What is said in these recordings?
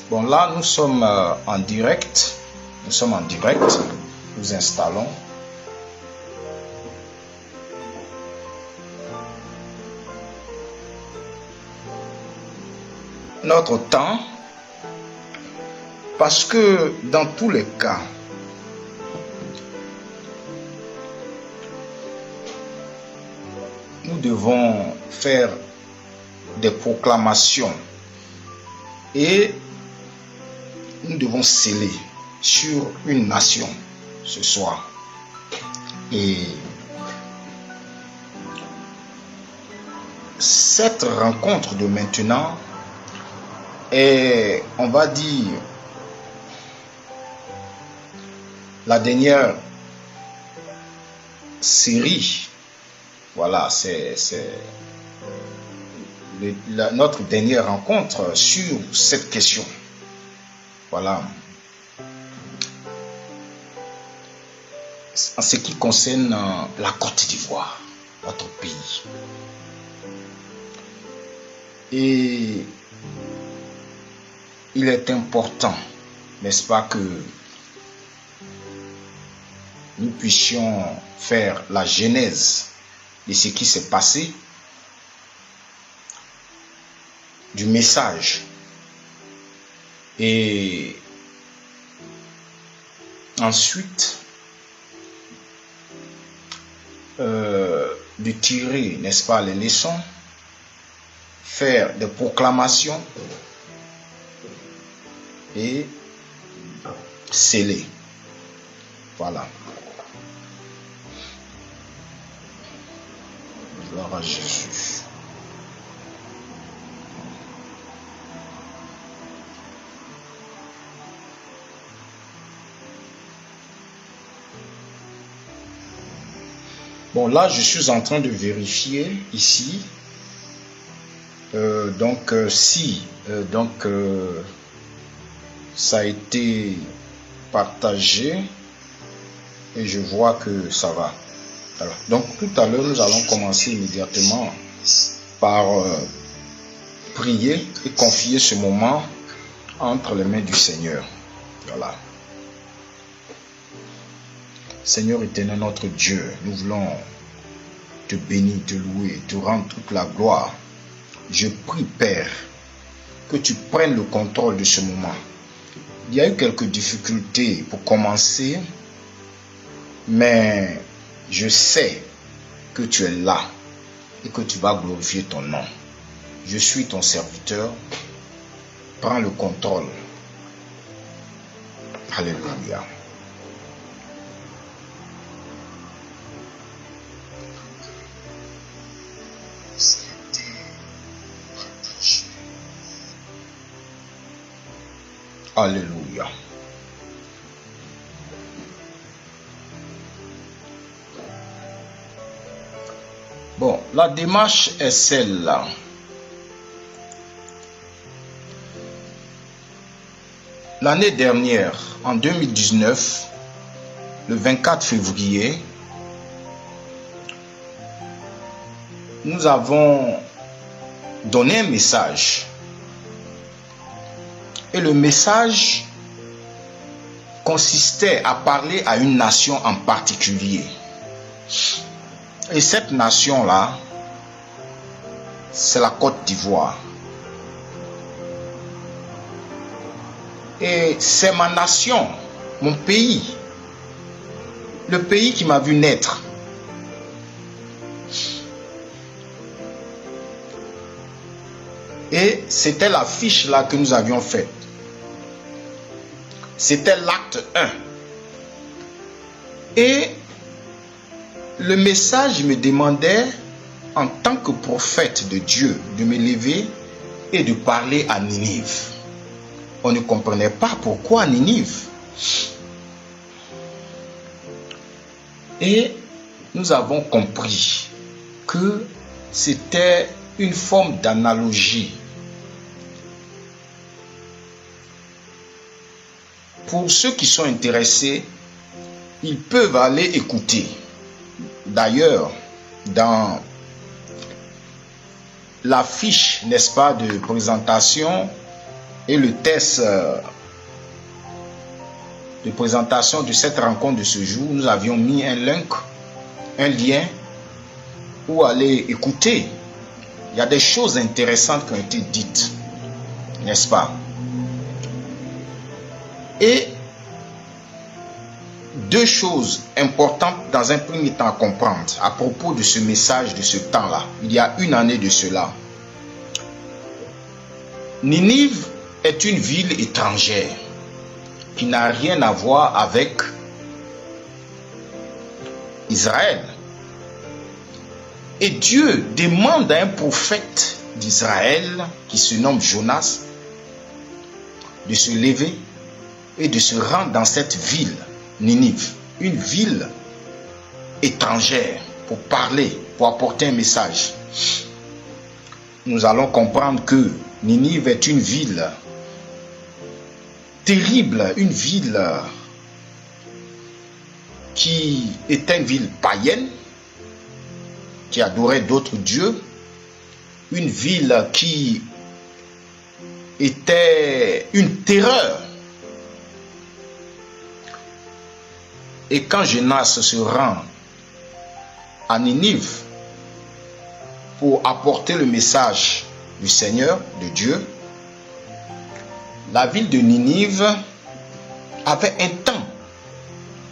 Bon, là, nous sommes en direct. Nous sommes en direct. Nous installons. Notre temps, parce que dans tous les cas, nous devons faire des proclamations et nous devons sceller sur une nation ce soir. Et cette rencontre de maintenant est, on va dire, la dernière série. Voilà, c'est notre dernière rencontre sur cette question. Voilà. En ce qui concerne la Côte d'Ivoire, notre pays. Et il est important, n'est-ce pas, que nous puissions faire la genèse de ce qui s'est passé, du message, et ensuite de tirer, n'est-ce pas, les leçons, faire des proclamations et sceller. Voilà. Gloire à Jésus. Bon, là, je suis en train de vérifier ici. Si ça a été partagé et je vois que ça va. Alors, donc, tout à l'heure, nous allons commencer immédiatement par prier et confier ce moment entre les mains du Seigneur. Voilà. Seigneur éternel, notre Dieu, nous voulons te bénir, te louer, te rendre toute la gloire. Je prie, Père, que tu prennes le contrôle de ce moment. Il y a eu quelques difficultés pour commencer, mais je sais que tu es là et que tu vas glorifier ton nom. Je suis ton serviteur. Prends le contrôle. Alléluia. Alléluia. Bon, la démarche est celle-là. L'année dernière, en 2019, le 24 février, nous avons donné un message. Et le message consistait à parler à une nation en particulier. Et cette nation-là, c'est la Côte d'Ivoire. Et c'est ma nation, mon pays, le pays qui m'a vu naître. Et c'était la fiche là que nous avions faite. C'était l'acte 1. Et le message me demandait, en tant que prophète de Dieu, de me lever et de parler à Ninive. On ne comprenait pas pourquoi Ninive. Et nous avons compris que c'était une forme d'analogie. Pour ceux qui sont intéressés, ils peuvent aller écouter. D'ailleurs, dans la fiche, n'est-ce pas, de présentation, Et le test de présentation de cette rencontre de ce jour, nous avions mis un lien où aller écouter. Il y a des choses intéressantes qui ont été dites, n'est-ce pas? Et deux choses importantes dans un premier temps à comprendre à propos de ce message de ce temps-là. Il y a une année de cela. Ninive est une ville étrangère qui n'a rien à voir avec Israël. Et Dieu demande à un prophète d'Israël qui se nomme Jonas de se lever et de se rendre dans cette ville, Ninive, une ville étrangère, pour parler, pour apporter un message. Nous allons comprendre que Ninive est une ville terrible, une ville qui était une ville païenne, qui adorait d'autres dieux, une ville qui était une terreur. Et quand Jonas se rend à Ninive pour apporter le message du Seigneur, de Dieu, la ville de Ninive avait un temps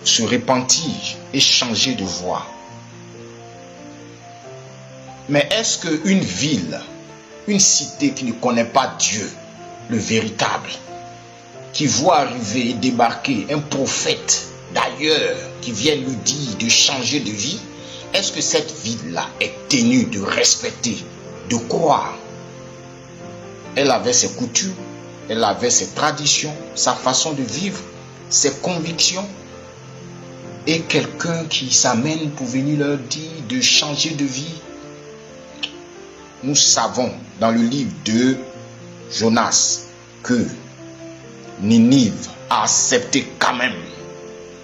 de se repentir et changer de voie. Mais est-ce qu'une ville, une cité qui ne connaît pas Dieu, le véritable, qui voit arriver et débarquer un prophète d'ailleurs qui vient lui dire de changer de vie, est-ce que cette ville-là est tenue de respecter, de croire? Elle avait ses coutumes, elle avait ses traditions, sa façon de vivre, ses convictions. Et quelqu'un qui s'amène pour venir leur dire de changer de vie. Nous savons dans le livre de Jonas que Ninive a accepté quand même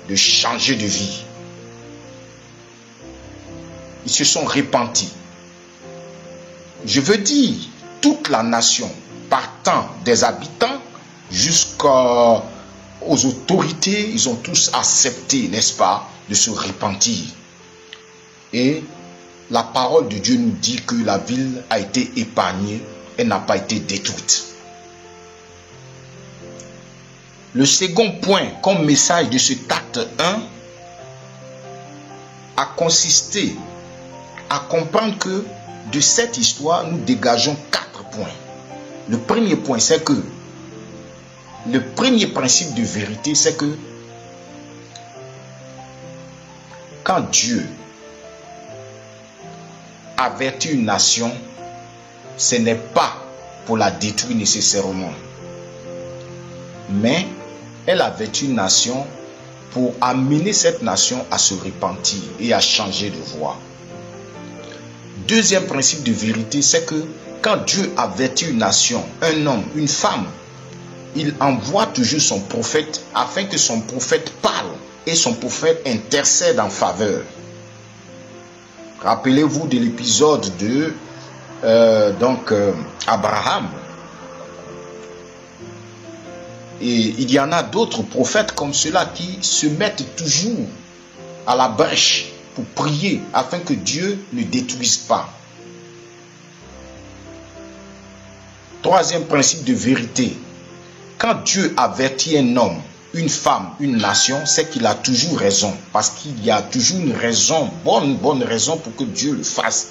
de changer de vie. Ils se sont repentis. Je veux dire, toute la nation, partant des habitants jusqu'aux autorités, ils ont tous accepté, n'est-ce pas, de se repentir. Et la parole de Dieu nous dit que la ville a été épargnée, elle n'a pas été détruite. Le second point, comme message de ce acte 1, a consisté à comprendre que de cette histoire, nous dégageons 4 points. Le premier point, c'est que le premier principe de vérité, c'est que quand Dieu avertit une nation, ce n'est pas pour la détruire nécessairement, mais elle avertit une nation pour amener cette nation à se repentir et à changer de voie. Deuxième principe de vérité, c'est que quand Dieu avertit une nation, un homme, une femme, il envoie toujours son prophète afin que son prophète parle et son prophète intercède en faveur. Rappelez-vous de l'épisode de Abraham. Et il y en a d'autres prophètes comme ceux-là qui se mettent toujours à la brèche pour prier afin que Dieu ne détruise pas. Troisième principe de vérité. Quand Dieu avertit un homme, une femme, une nation, c'est qu'il a toujours raison. Parce qu'il y a toujours une raison, bonne raison pour que Dieu le fasse.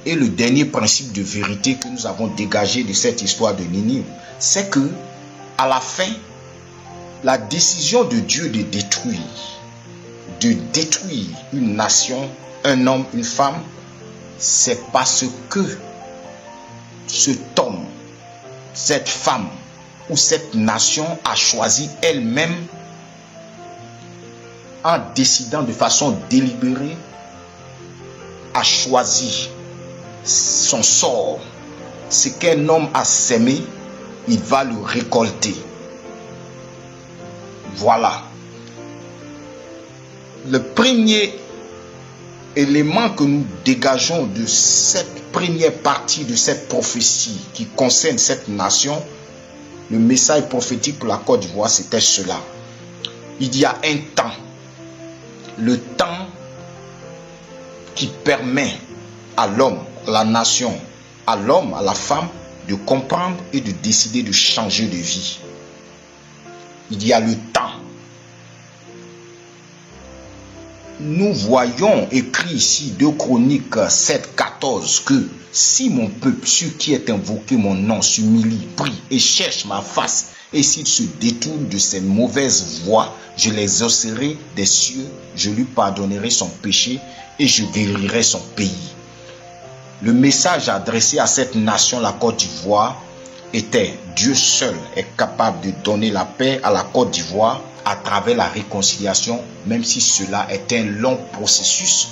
Et le dernier principe de vérité que nous avons dégagé de cette histoire de Ninive, c'est que à la fin, la décision de Dieu de détruire une nation, un homme, une femme, c'est parce que cet homme, cette femme ou cette nation a choisi elle-même, en décidant de façon délibérée, a choisi son sort. Ce qu'un homme a sémé, il va le récolter. Voilà. Le premier élément que nous dégageons de cette première partie de cette prophétie qui concerne cette nation, le message prophétique pour la Côte d'Ivoire, c'était cela. Il y a un temps, le temps qui permet à l'homme, à la nation, à l'homme, à la femme, de comprendre et de décider de changer de vie. Il y a le temps. Nous voyons écrit ici 2 Chroniques 7:14 que si mon peuple, ceux qui est invoqué mon nom, s'humilie, prie et cherche ma face, et s'il se détourne de ses mauvaises voies, je les exaucerai des cieux, je lui pardonnerai son péché et je guérirai son pays. Le message adressé à cette nation, la Côte d'Ivoire, était Dieu seul est capable de donner la paix à la Côte d'Ivoire à travers la réconciliation, même si cela est un long processus.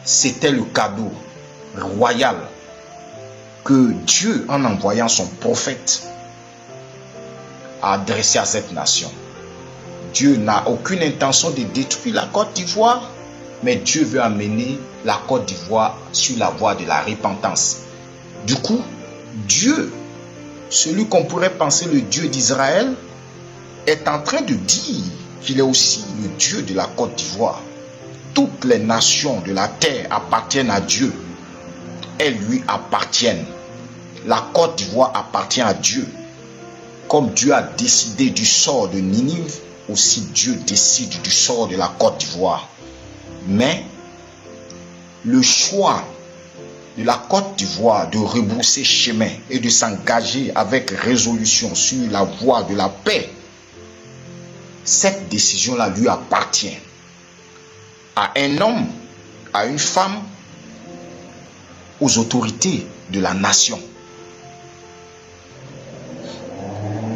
C'était le cadeau royal que Dieu, en envoyant son prophète, a adressé à cette nation. Dieu n'a aucune intention de détruire la Côte d'Ivoire, mais Dieu veut amener la Côte d'Ivoire sur la voie de la repentance. Du coup, Dieu, celui qu'on pourrait penser le Dieu d'Israël, est en train de dire qu'il est aussi le Dieu de la Côte d'Ivoire. Toutes les nations de la terre appartiennent à Dieu. Elles lui appartiennent. La Côte d'Ivoire appartient à Dieu. Comme Dieu a décidé du sort de Ninive, aussi Dieu décide du sort de la Côte d'Ivoire. Mais le choix de la Côte d'Ivoire de rebrousser chemin et de s'engager avec résolution sur la voie de la paix, cette décision-là lui appartient. À un homme, à une femme, aux autorités de la nation.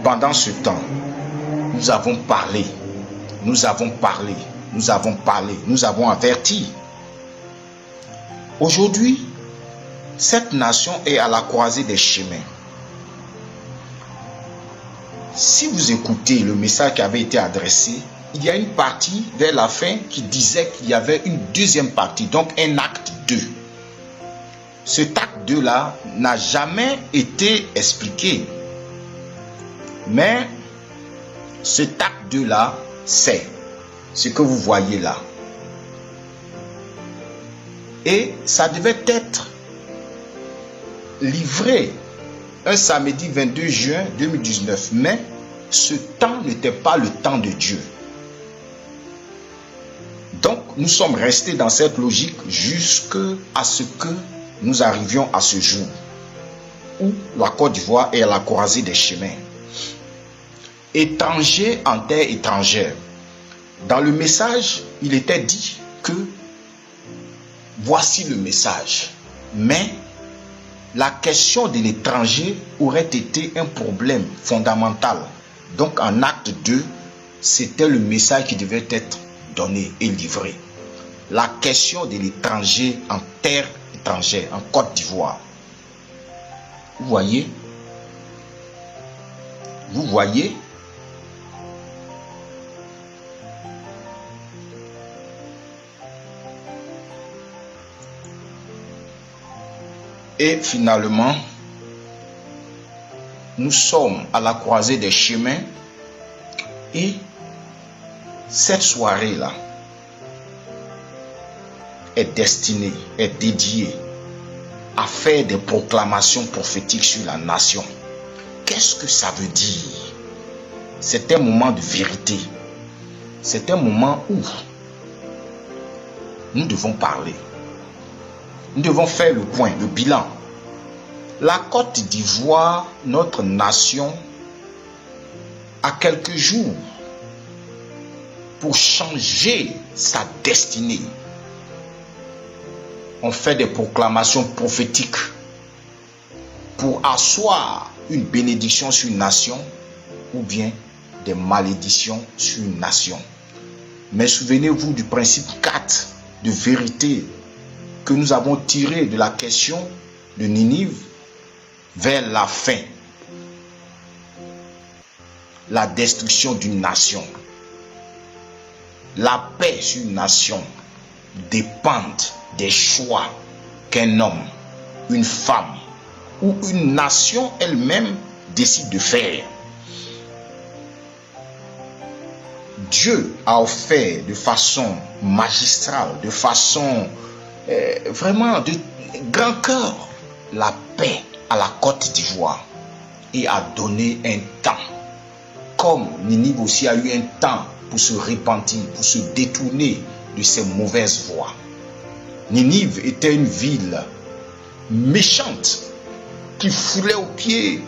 Pendant ce temps, nous avons parlé, nous avons parlé, nous avons parlé, nous avons averti. Aujourd'hui, cette nation est à la croisée des chemins. Si vous écoutez le message qui avait été adressé, il y a une partie vers la fin qui disait qu'il y avait une deuxième partie, donc un acte 2. Cet acte 2-là n'a jamais été expliqué. Mais cet acte 2-là, c'est ce que vous voyez là. Et ça devait être livré un samedi 22 juin 2019. Mais ce temps n'était pas le temps de Dieu. Donc, nous sommes restés dans cette logique jusqu'à ce que nous arrivions à ce jour où la Côte d'Ivoire est à la croisée des chemins. Étrangers en terre étrangère. Dans le message, il était dit que voici le message. Mais la question de l'étranger aurait été un problème fondamental. Donc en acte 2, c'était le message qui devait être donné et livré. La question de l'étranger en terre étrangère, en Côte d'Ivoire. Vous voyez? Vous voyez? Et finalement, nous sommes à la croisée des chemins et cette soirée-là est destinée, est dédiée à faire des proclamations prophétiques sur la nation. Qu'est-ce que ça veut dire? C'est un moment de vérité. C'est un moment où nous devons parler. Nous devons faire le point, le bilan. La Côte d'Ivoire, notre nation, a quelques jours pour changer sa destinée. On fait des proclamations prophétiques pour asseoir une bénédiction sur une nation ou bien des malédictions sur une nation. Mais souvenez-vous du principe 4 de vérité que nous avons tiré de la question de Ninive vers la fin. La destruction d'une nation. La paix sur une nation. dépendent des choix qu'un homme, une femme ou une nation elle-même décide de faire. Dieu a offert de façon magistrale, de façon vraiment de grand cœur, la paix à la Côte d'Ivoire et a donné un temps. Comme Ninive aussi a eu un temps pour se repentir, pour se détourner de ses mauvaises voies. Ninive était une ville méchante qui foulait aux pieds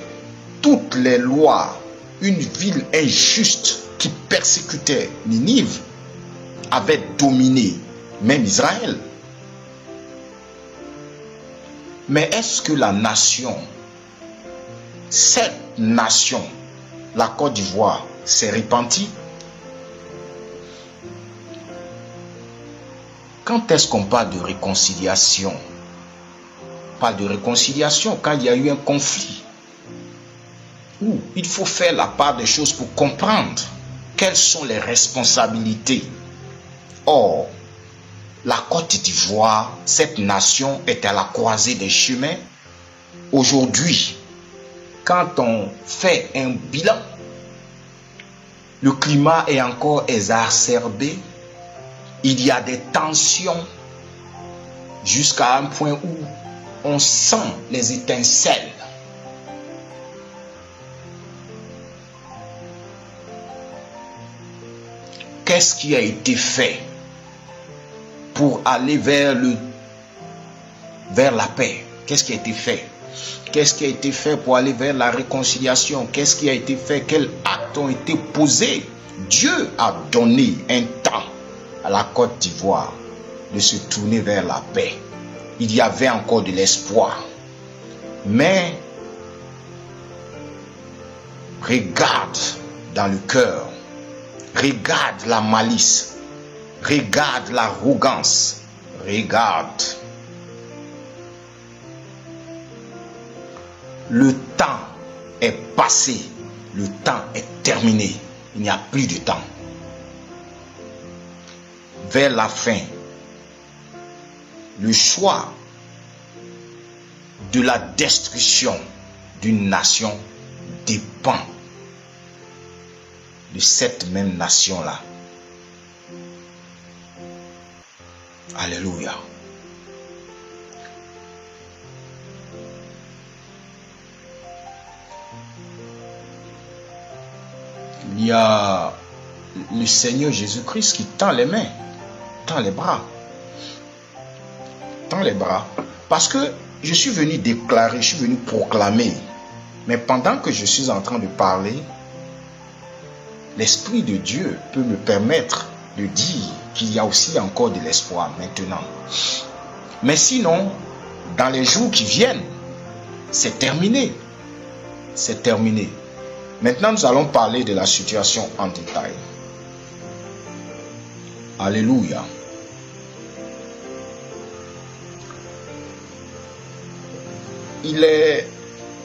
toutes les lois, une ville injuste qui persécutait. Ninive avait dominé même Israël. Mais est-ce que la nation, cette nation, la Côte d'Ivoire, s'est repentie? Quand est-ce qu'on parle de réconciliation? On parle de réconciliation quand il y a eu un conflit. Où il faut faire la part des choses pour comprendre quelles sont les responsabilités. Or, la Côte d'Ivoire, cette nation est à la croisée des chemins. Aujourd'hui, quand on fait un bilan, le climat est encore exacerbé. Il y a des tensions jusqu'à un point où on sent les étincelles. Qu'est-ce qui a été fait pour aller vers la paix? Qu'est-ce qui a été fait? Qu'est-ce qui a été fait pour aller vers la réconciliation? Qu'est-ce qui a été fait? Quels actes ont été posés? Dieu a donné un temps à la Côte d'Ivoire de se tourner vers la paix. Il y avait encore de l'espoir. Mais regarde dans le cœur, regarde la malice, regarde l'arrogance, regarde. Le temps est passé, le temps est terminé, il n'y a plus de temps. Vers la fin, le choix de la destruction d'une nation dépend de cette même nation-là. Alléluia. Il y a le Seigneur Jésus-Christ qui tend les mains, tend les bras. Tend les bras. Parce que je suis venu déclarer, je suis venu proclamer. Mais pendant que je suis en train de parler, l'Esprit de Dieu peut me permettre de dire qu'il y a aussi encore de l'espoir maintenant. Mais sinon, dans les jours qui viennent, c'est terminé. C'est terminé. Maintenant, nous allons parler de la situation en détail. Alléluia. Il est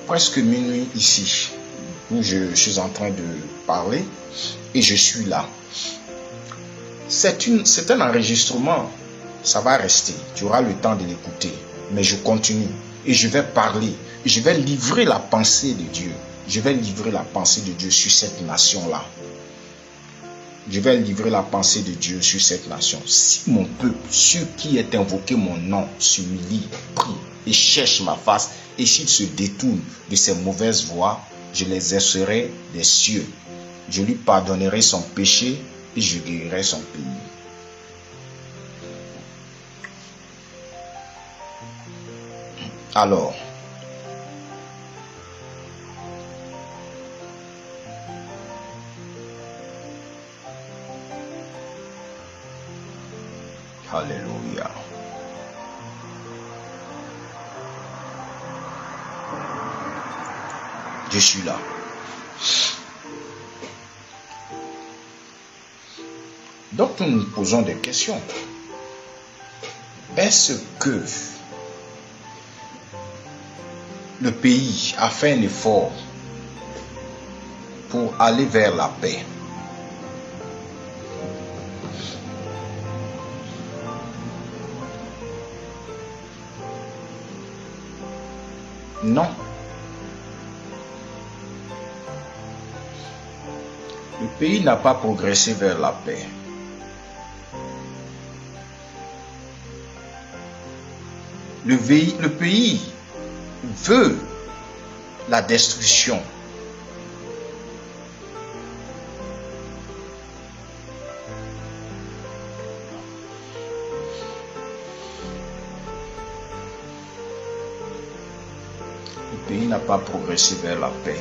presque minuit ici, où je suis en train de parler, et je suis là. C'est un enregistrement, ça va rester, tu auras le temps de l'écouter, mais je continue, et je vais parler, et je vais livrer la pensée de Dieu. Je vais livrer la pensée de Dieu sur cette nation-là. Je vais livrer la pensée de Dieu sur cette nation. Si mon peuple, ceux qui est invoqué mon nom, s'humilie, prie et cherche ma face, et s'il se détourne de ses mauvaises voies, je les exaucerai des cieux. Je lui pardonnerai son péché et je guérirai son pays. Alors, alléluia. Je suis là. Donc nous nous posons des questions. Est-ce que le pays a fait un effort pour aller vers la paix? Non. Le pays n'a pas progressé vers la paix. Le pays veut la destruction. Le pays n'a pas progressé vers la paix.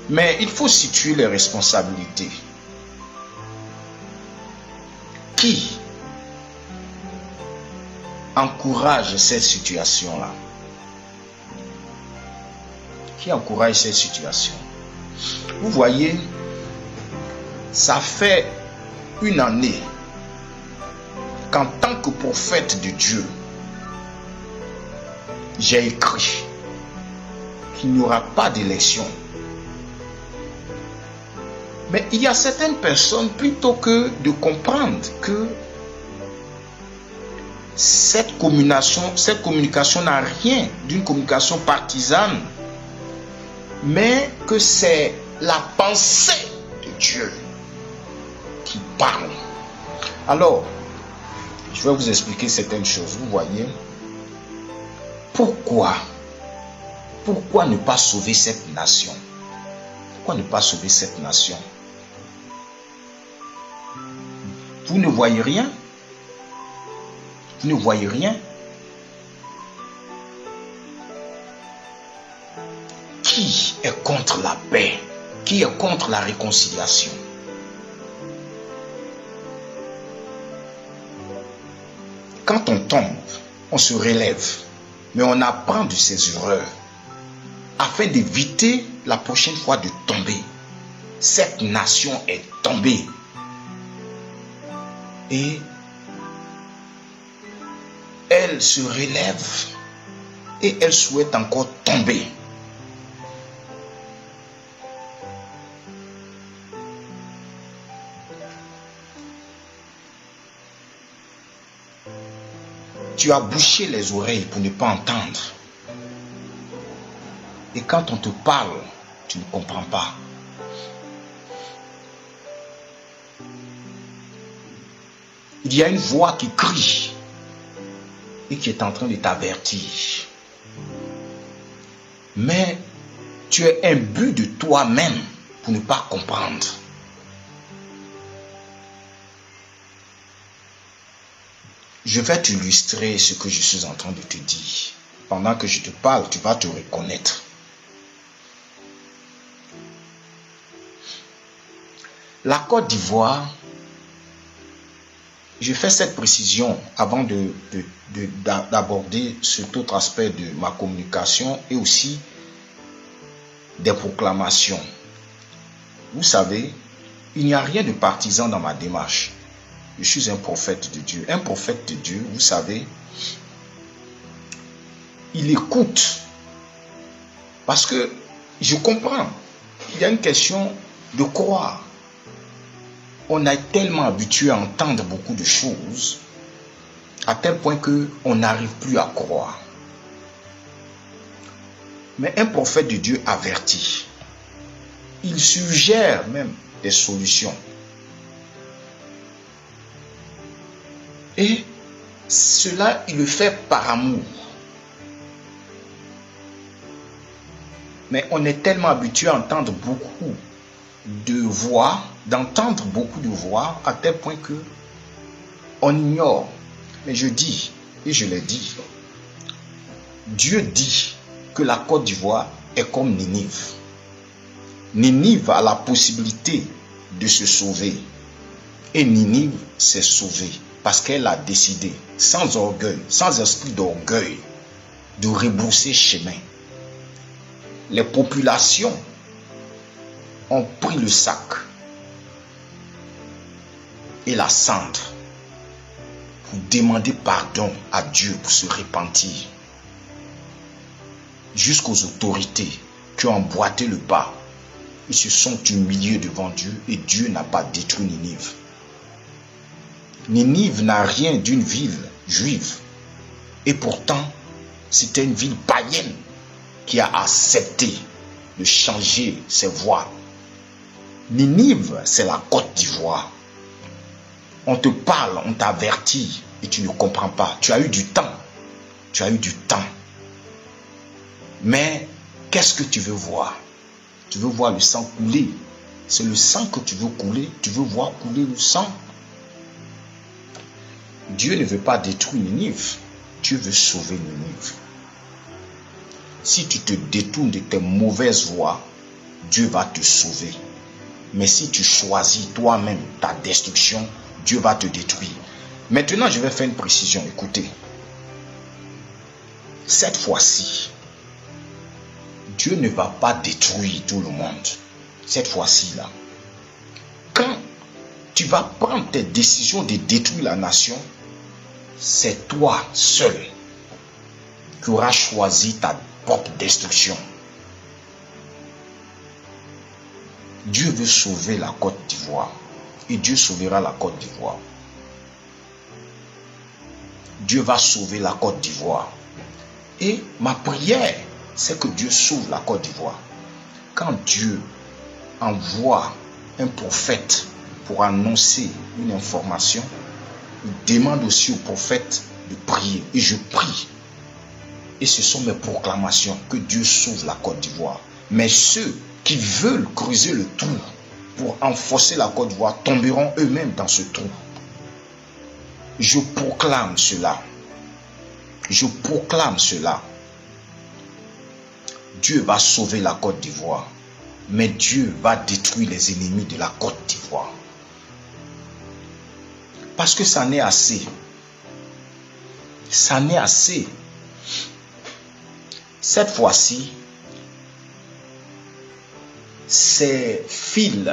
Mais il faut situer les responsabilités. Qui encourage cette situation-là? Qui encourage cette situation? Vous voyez, ça fait une année qu'en tant que prophète de Dieu, j'ai écrit qu'il n'y aura pas d'élection. Mais il y a certaines personnes, plutôt que de comprendre que cette communication n'a rien d'une communication partisane, mais que c'est la pensée de Dieu qui parle. Alors, je vais vous expliquer certaines choses. Vous voyez, pourquoi ne pas sauver cette nation? Pourquoi ne pas sauver cette nation? Vous ne voyez rien? Vous ne voyez rien? Qui est contre la paix? Qui est contre la réconciliation? Quand on tombe, on se relève, mais on apprend de ses erreurs afin d'éviter la prochaine fois de tomber. Cette nation est tombée. Et elle se relève et elle souhaite encore tomber. Tu as bouché les oreilles pour ne pas entendre. Et quand on te parle, tu ne comprends pas. Il y a une voix qui crie et qui est en train de t'avertir. Mais tu es imbu de toi-même pour ne pas comprendre. Je vais t'illustrer ce que je suis en train de te dire. Pendant que je te parle, tu vas te reconnaître. La Côte d'Ivoire, je fais cette précision avant d'aborder cet autre aspect de ma communication et aussi des proclamations. Vous savez, il n'y a rien de partisan dans ma démarche. Je suis un prophète de Dieu. Un prophète de Dieu, vous savez, il écoute. Parce que je comprends. Il y a une question de croire. On est tellement habitué à entendre beaucoup de choses à tel point qu'on n'arrive plus à croire. Mais un prophète de Dieu avertit. Il suggère même des solutions. Et cela, il le fait par amour. Mais on est tellement habitué à entendre beaucoup de voix, d'entendre beaucoup de voix, à tel point que on ignore. Mais je dis, et je l'ai dit, Dieu dit que la Côte d'Ivoire est comme Ninive. Ninive a la possibilité de se sauver. Et Ninive s'est sauvée parce qu'elle a décidé, sans orgueil, sans esprit d'orgueil, de rebrousser chemin. Les populations ont pris le sac et la cendre pour demander pardon à Dieu, pour se repentir. Jusqu'aux autorités qui ont emboîté le pas. Ils se sont humiliés devant Dieu et Dieu n'a pas détruit Ninive. Ninive n'a rien d'une ville juive. Et pourtant, c'était une ville païenne qui a accepté de changer ses voies. Ninive, c'est la Côte d'Ivoire. On te parle, on t'avertit et tu ne comprends pas. Tu as eu du temps. Tu as eu du temps. Mais qu'est-ce que tu veux voir? Tu veux voir le sang couler. C'est le sang que tu veux couler. Tu veux voir couler le sang. Dieu ne veut pas détruire Ninive. Dieu veut sauver Ninive. Si tu te détournes de tes mauvaises voies, Dieu va te sauver. Mais si tu choisis toi-même ta destruction, Dieu va te détruire. Maintenant, je vais faire une précision. Écoutez. Cette fois-ci, Dieu ne va pas détruire tout le monde. Cette fois-ci là. Quand tu vas prendre tes décisions de détruire la nation, c'est toi seul qui auras choisi ta propre destruction. Dieu veut sauver la Côte d'Ivoire. Et Dieu sauvera la Côte d'Ivoire. Dieu va sauver la Côte d'Ivoire. Et ma prière, c'est que Dieu sauve la Côte d'Ivoire. Quand Dieu envoie un prophète pour annoncer une information, il demande aussi au prophète de prier. Et je prie. Et ce sont mes proclamations que Dieu sauve la Côte d'Ivoire. Mais ceux qui veulent creuser le trou pour enfoncer la Côte d'Ivoire tomberont eux-mêmes dans ce trou. Je proclame cela. Je proclame cela. Dieu va sauver la Côte d'Ivoire. Mais Dieu va détruire les ennemis de la Côte d'Ivoire. Parce que ça n'est assez. Ça n'est assez. Cette fois-ci, ces fils,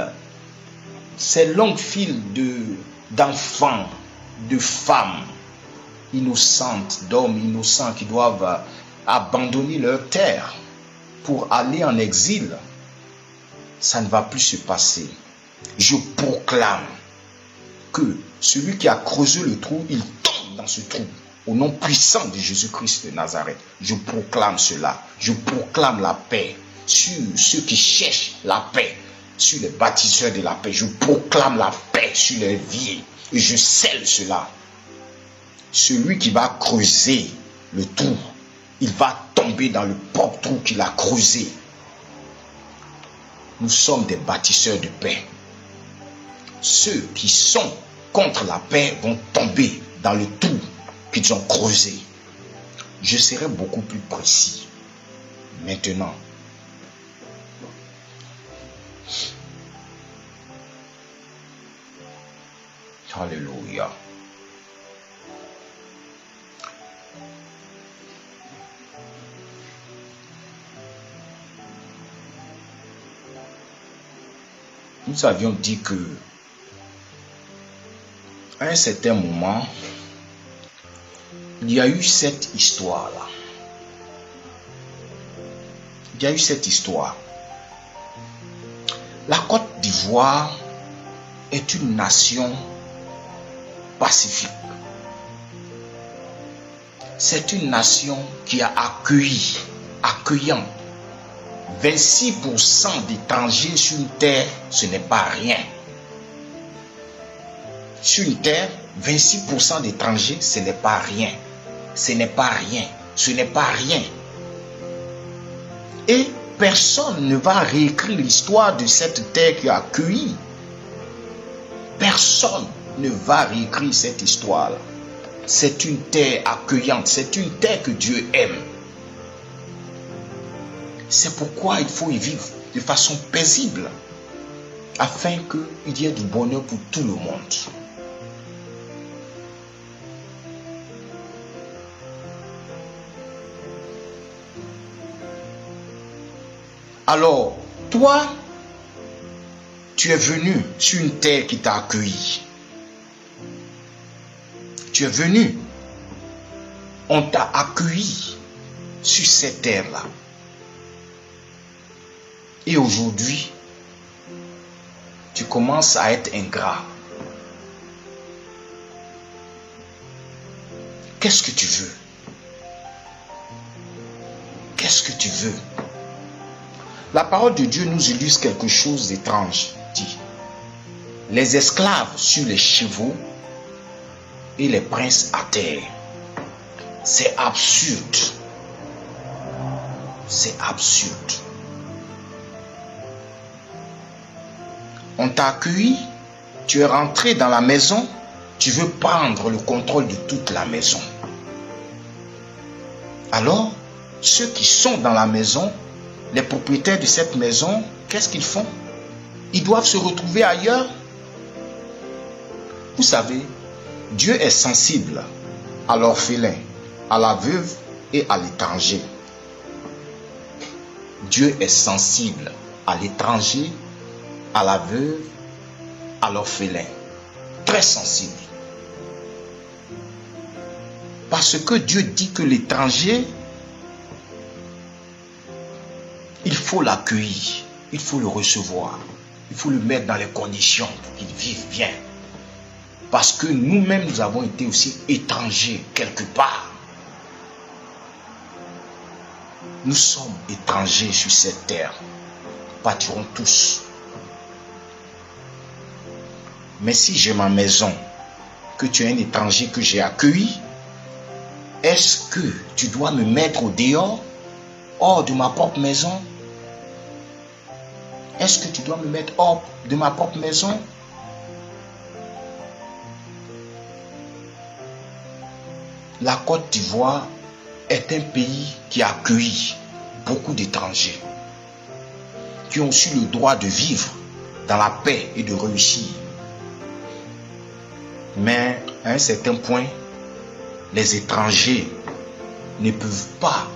ces longues files d'enfants, de femmes innocentes, d'hommes innocents qui doivent abandonner leur terre pour aller en exil, ça ne va plus se passer. Je proclame que celui qui a creusé le trou, il tombe dans ce trou. Au nom puissant de Jésus-Christ de Nazareth, je proclame cela. Je proclame la paix sur ceux qui cherchent la paix, sur les bâtisseurs de la paix. Je proclame la paix sur les vies et je scelle cela. Celui qui va creuser le trou, il va tomber dans le propre trou qu'il a creusé. Nous sommes des bâtisseurs de paix. Ceux qui sont contre la paix vont tomber dans le trou qu'ils ont creusé. Je serai beaucoup plus précis maintenant. Alléluia. Nous avions dit que à un certain moment, il y a eu cette histoire-là. Il y a eu cette histoire. La Côte d'Ivoire est une nation pacifique. C'est une nation qui a accueillant 26% d'étrangers sur une terre, ce n'est pas rien. Sur une terre, 26% d'étrangers, ce n'est pas rien. Ce n'est pas rien. Ce n'est pas rien. Et personne ne va réécrire l'histoire de cette terre qui a accueilli. Personne ne va réécrire cette histoire-là. C'est une terre accueillante. C'est une terre que Dieu aime. C'est pourquoi il faut y vivre de façon paisible, afin qu'il y ait du bonheur pour tout le monde. Alors, toi, tu es venu sur une terre qui t'a accueilli. Tu es venu. On t'a accueilli sur cette terre-là. Et aujourd'hui, tu commences à être ingrat. Qu'est-ce que tu veux? Qu'est-ce que tu veux? La parole de Dieu nous illustre quelque chose d'étrange. Dit, les esclaves sur les chevaux et les princes à terre. C'est absurde. C'est absurde. On t'a accueilli, tu es rentré dans la maison, tu veux prendre le contrôle de toute la maison. Alors, ceux qui sont dans la maison, les propriétaires de cette maison, qu'est-ce qu'ils font? Ils doivent se retrouver ailleurs. Vous savez, Dieu est sensible à l'orphelin, à la veuve et à l'étranger. Dieu est sensible à l'étranger, à la veuve, à l'orphelin. Très sensible. Parce que Dieu dit que l'étranger, il faut l'accueillir, il faut le recevoir, il faut le mettre dans les conditions pour qu'il vive bien. Parce que nous-mêmes, nous avons été aussi étrangers quelque part. Nous sommes étrangers sur cette terre. Partirons tous. Mais si j'ai ma maison, que tu es un étranger que j'ai accueilli, est-ce que tu dois me mettre au dehors, hors de ma propre maison? Est-ce que tu dois me mettre hors de ma propre maison? La Côte d'Ivoire est un pays qui a accueilli beaucoup d'étrangers qui ont eu le droit de vivre dans la paix et de réussir. Mais à un certain point, les étrangers ne peuvent pas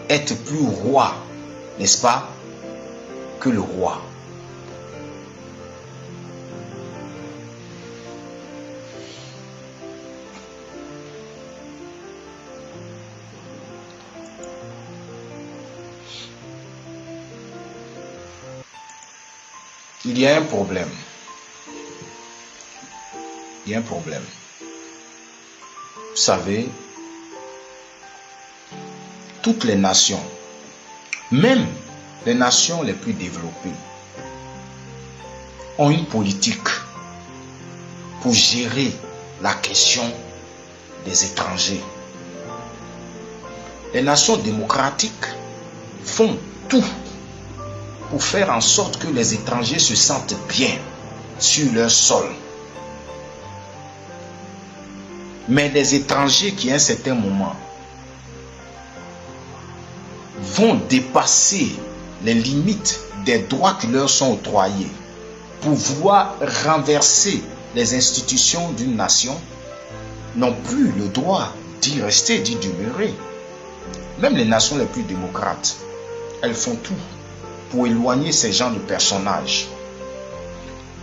être plus rois, n'est-ce pas, que le roi. Il y a un problème. Il y a un problème. Vous savez, toutes les nations, même les nations les plus développées, ont une politique pour gérer la question des étrangers. Les nations démocratiques font tout pour faire en sorte que les étrangers se sentent bien sur leur sol. Mais les étrangers qui à un certain moment vont dépasser les limites des droits qui leur sont octroyés pour vouloir renverser les institutions d'une nation, n'ont plus le droit d'y rester, d'y demeurer. Même les nations les plus démocrates, elles font tout pour éloigner ces genres de personnages.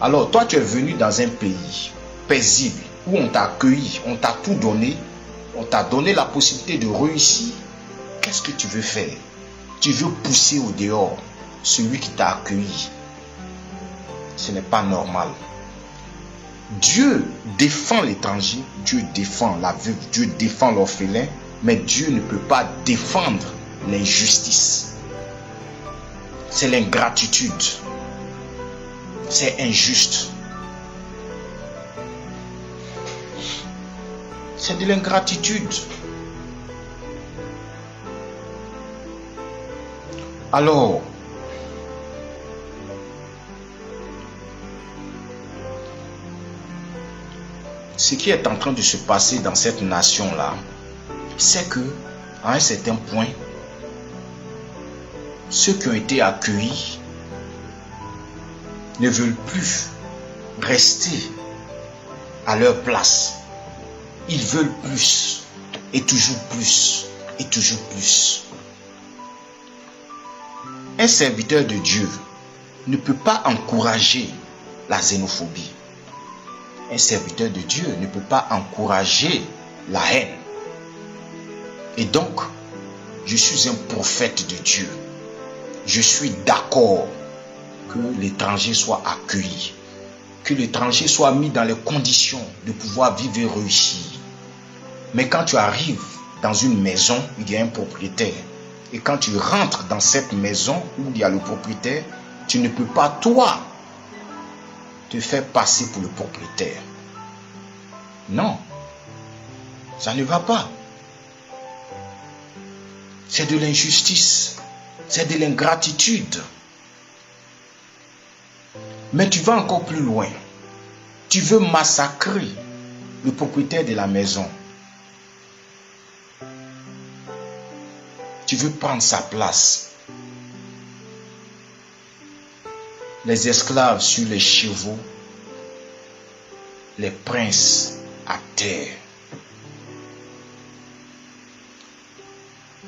Alors toi, tu es venu dans un pays paisible où on t'a accueilli, on t'a tout donné, on t'a donné la possibilité de réussir. Qu'est-ce que tu veux faire? Tu veux pousser au dehors celui qui t'a accueilli. Ce n'est pas normal. Dieu défend l'étranger, Dieu défend la veuve, Dieu défend l'orphelin, mais Dieu ne peut pas défendre l'injustice. C'est l'ingratitude. C'est injuste. C'est de l'ingratitude. Alors, ce qui est en train de se passer dans cette nation-là, c'est que, à un certain point, ceux qui ont été accueillis ne veulent plus rester à leur place. Ils veulent plus, et toujours plus, et toujours plus. Un serviteur de Dieu ne peut pas encourager la xénophobie. Un serviteur de Dieu ne peut pas encourager la haine. Et donc, je suis un prophète de Dieu. Je suis d'accord que l'étranger soit accueilli, que l'étranger soit mis dans les conditions de pouvoir vivre et réussir. Mais quand tu arrives dans une maison, il y a un propriétaire. Et quand tu rentres dans cette maison où il y a le propriétaire, tu ne peux pas, toi, te faire passer pour le propriétaire. Non, ça ne va pas. C'est de l'injustice, c'est de l'ingratitude. Mais tu vas encore plus loin. Tu veux massacrer le propriétaire de la maison. Tu veux prendre sa place. Les esclaves sur les chevaux, les princes à terre.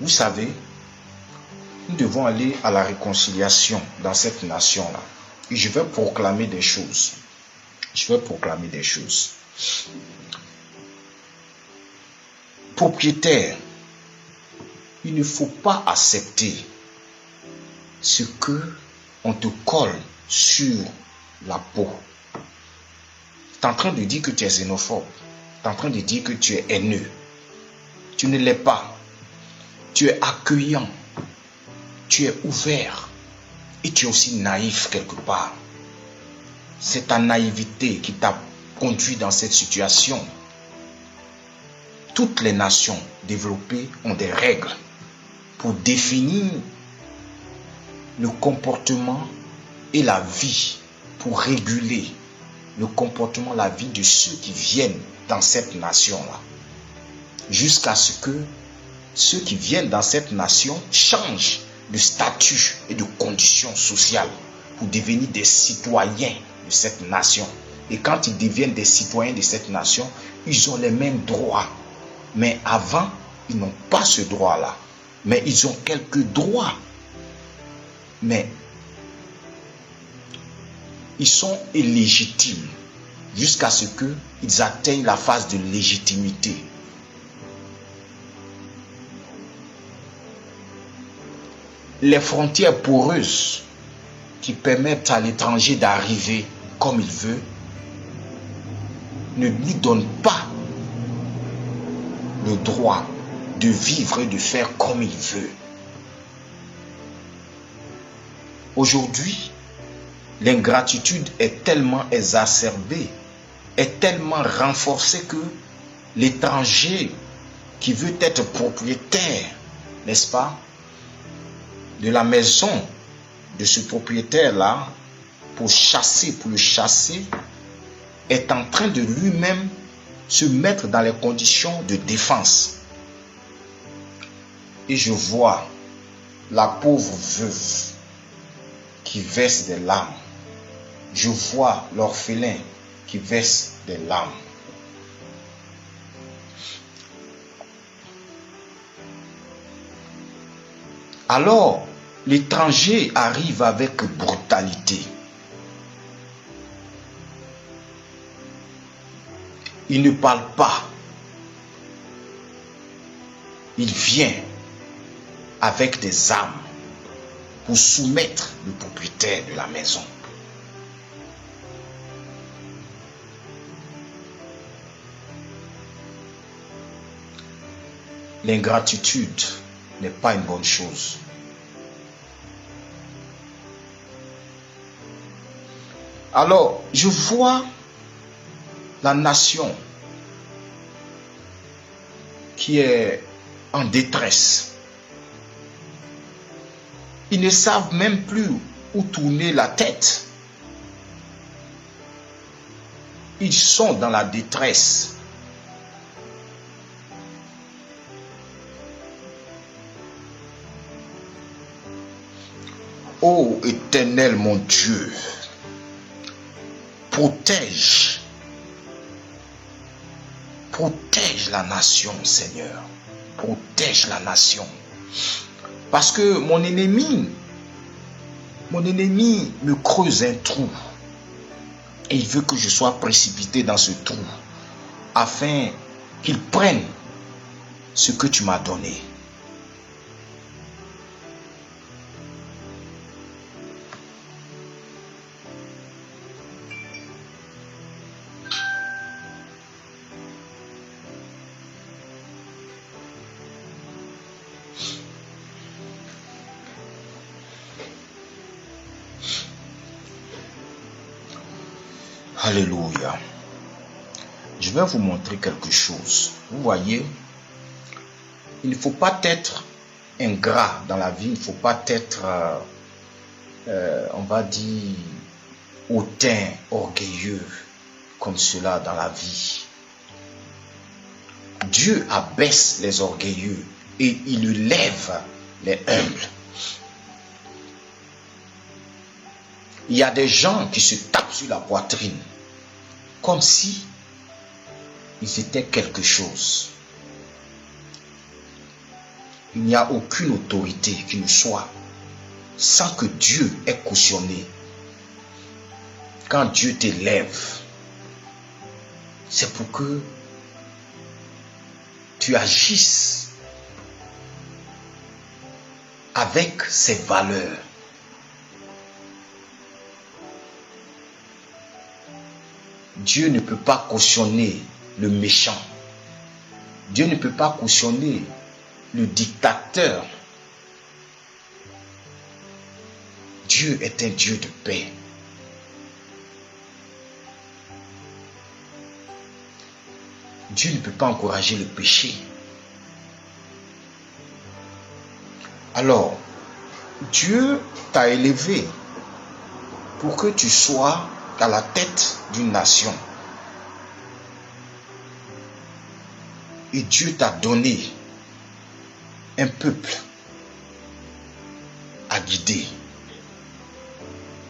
Vous savez, nous devons aller à la réconciliation dans cette nation-là. Et je vais proclamer des choses. Je vais proclamer des choses. Propriétaire, il ne faut pas accepter ce que on te colle sur la peau. Tu es en train de dire que tu es xénophobe. Tu es en train de dire que tu es haineux. Tu ne l'es pas. Tu es accueillant. Tu es ouvert. Et tu es aussi naïf quelque part. C'est ta naïveté qui t'a conduit dans cette situation. Toutes les nations développées ont des règles pour définir le comportement et la vie, pour réguler le comportement, la vie de ceux qui viennent dans cette nation-là. Jusqu'à ce que ceux qui viennent dans cette nation changent de statut et de conditions sociales pour devenir des citoyens de cette nation. Et quand ils deviennent des citoyens de cette nation, ils ont les mêmes droits. Mais avant, ils n'ont pas ce droit-là. Mais ils ont quelques droits. Mais ils sont illégitimes jusqu'à ce qu'ils atteignent la phase de légitimité. Les frontières poreuses qui permettent à l'étranger d'arriver comme il veut ne lui donnent pas le droit de vivre et de faire comme il veut. Aujourd'hui, l'ingratitude est tellement exacerbée, est tellement renforcée que l'étranger qui veut être propriétaire, n'est-ce pas, de la maison de ce propriétaire-là, pour le chasser, est en train de lui-même se mettre dans les conditions de défense. Et je vois la pauvre veuve qui verse des larmes. Je vois l'orphelin qui verse des larmes. Alors, l'étranger arrive avec brutalité. Il ne parle pas. Il vient avec des armes pour soumettre le propriétaire de la maison. L'ingratitude n'est pas une bonne chose. Alors, je vois la nation qui est en détresse. Ils ne savent même plus où tourner la tête. Ils sont dans la détresse. Ô Éternel mon Dieu, protège la nation, Seigneur. Protège la nation. Parce que mon ennemi me creuse un trou. Et il veut que je sois précipité dans ce trou, afin qu'il prenne ce que tu m'as donné. Alléluia. Je vais vous montrer quelque chose. Vous voyez, il ne faut pas être ingrat dans la vie. Il ne faut pas être, on va dire, hautain, orgueilleux comme cela dans la vie. Dieu abaisse les orgueilleux et il lève les humbles. Il y a des gens qui se tapent sur la poitrine comme si ils étaient quelque chose. Il n'y a aucune autorité qui ne soit sans que Dieu ait cautionné. Quand Dieu t'élève, c'est pour que tu agisses avec ses valeurs. Dieu ne peut pas cautionner le méchant. Dieu ne peut pas cautionner le dictateur. Dieu est un Dieu de paix. Dieu ne peut pas encourager le péché. Alors, Dieu t'a élevé pour que tu sois à la tête d'une nation. Et Dieu t'a donné un peuple à guider.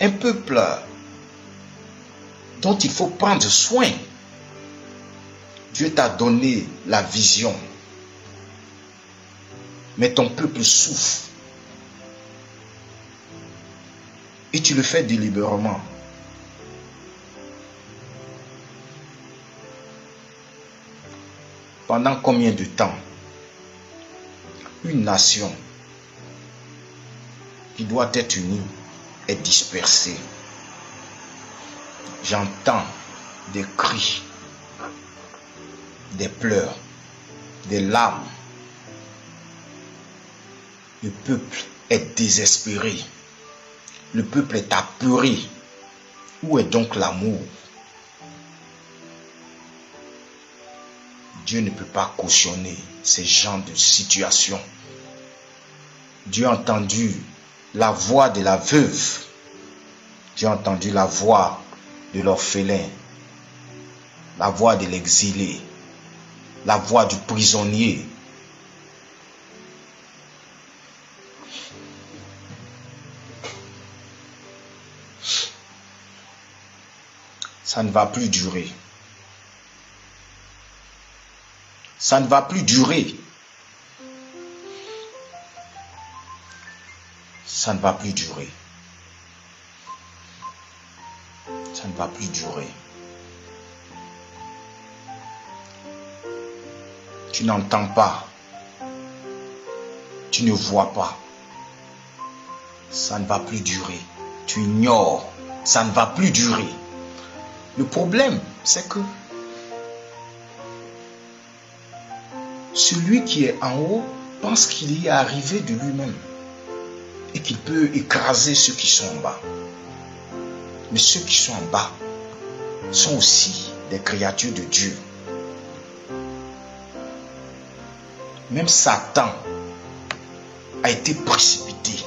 Un peuple dont il faut prendre soin. Dieu t'a donné la vision. Mais ton peuple souffre. Et tu le fais délibérément. Pendant combien de temps une nation qui doit être unie est dispersée? J'entends des cris, des pleurs, des larmes. Le peuple est désespéré. Le peuple est apeuré. Où est donc l'amour? Dieu ne peut pas cautionner ces genres de situations. Dieu a entendu la voix de la veuve. Dieu a entendu la voix de l'orphelin, la voix de l'exilé, la voix du prisonnier. Ça ne va plus durer. Ça ne va plus durer. Ça ne va plus durer. Ça ne va plus durer. Tu n'entends pas. Tu ne vois pas. Ça ne va plus durer. Tu ignores. Ça ne va plus durer. Le problème, c'est que celui qui est en haut pense qu'il y est arrivé de lui-même et qu'il peut écraser ceux qui sont en bas. Mais ceux qui sont en bas sont aussi des créatures de Dieu. Même Satan a été précipité.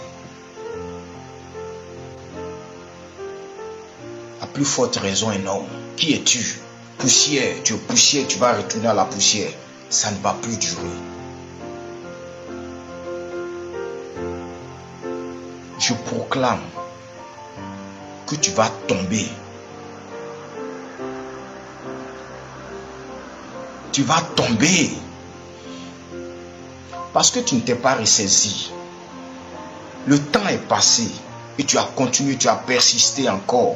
À plus forte raison, un homme. Qui es-tu? Poussière. Tu es poussière, tu vas retourner à la poussière. Ça ne va plus durer. Je proclame que tu vas tomber. Tu vas tomber. Parce que tu ne t'es pas ressaisi. Le temps est passé et tu as continué, tu as persisté encore.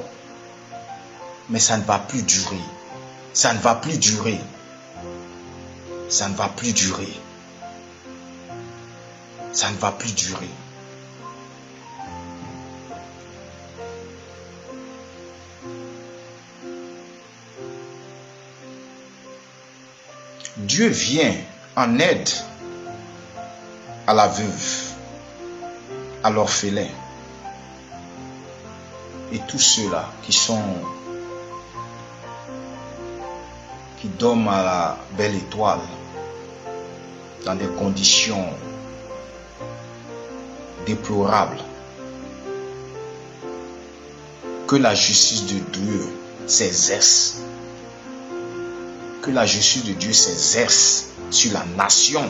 Mais ça ne va plus durer. Ça ne va plus durer. Ça ne va plus durer. Ça ne va plus durer. Dieu vient en aide à la veuve, à l'orphelin et tous ceux-là qui sont qui dorment à la belle étoile dans des conditions déplorables. Que la justice de Dieu s'exerce. Que la justice de Dieu s'exerce sur la nation.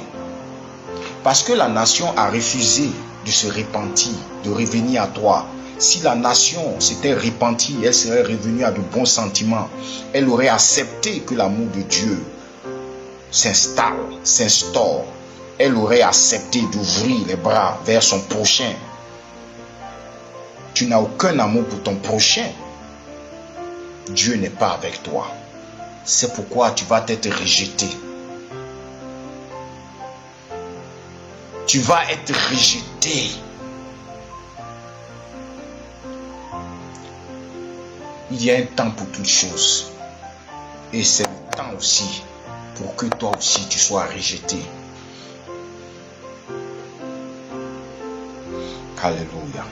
Parce que la nation a refusé de se repentir, de revenir à toi. Si la nation s'était repentie, elle serait revenue à de bons sentiments. Elle aurait accepté que l'amour de Dieu s'installe, s'instaure. Elle aurait accepté d'ouvrir les bras vers son prochain. Tu n'as aucun amour pour ton prochain. Dieu n'est pas avec toi. C'est pourquoi tu vas être rejeté. Tu vas être rejeté. Il y a un temps pour toutes choses. Et c'est le temps aussi pour que toi aussi tu sois rejeté. Alléluia.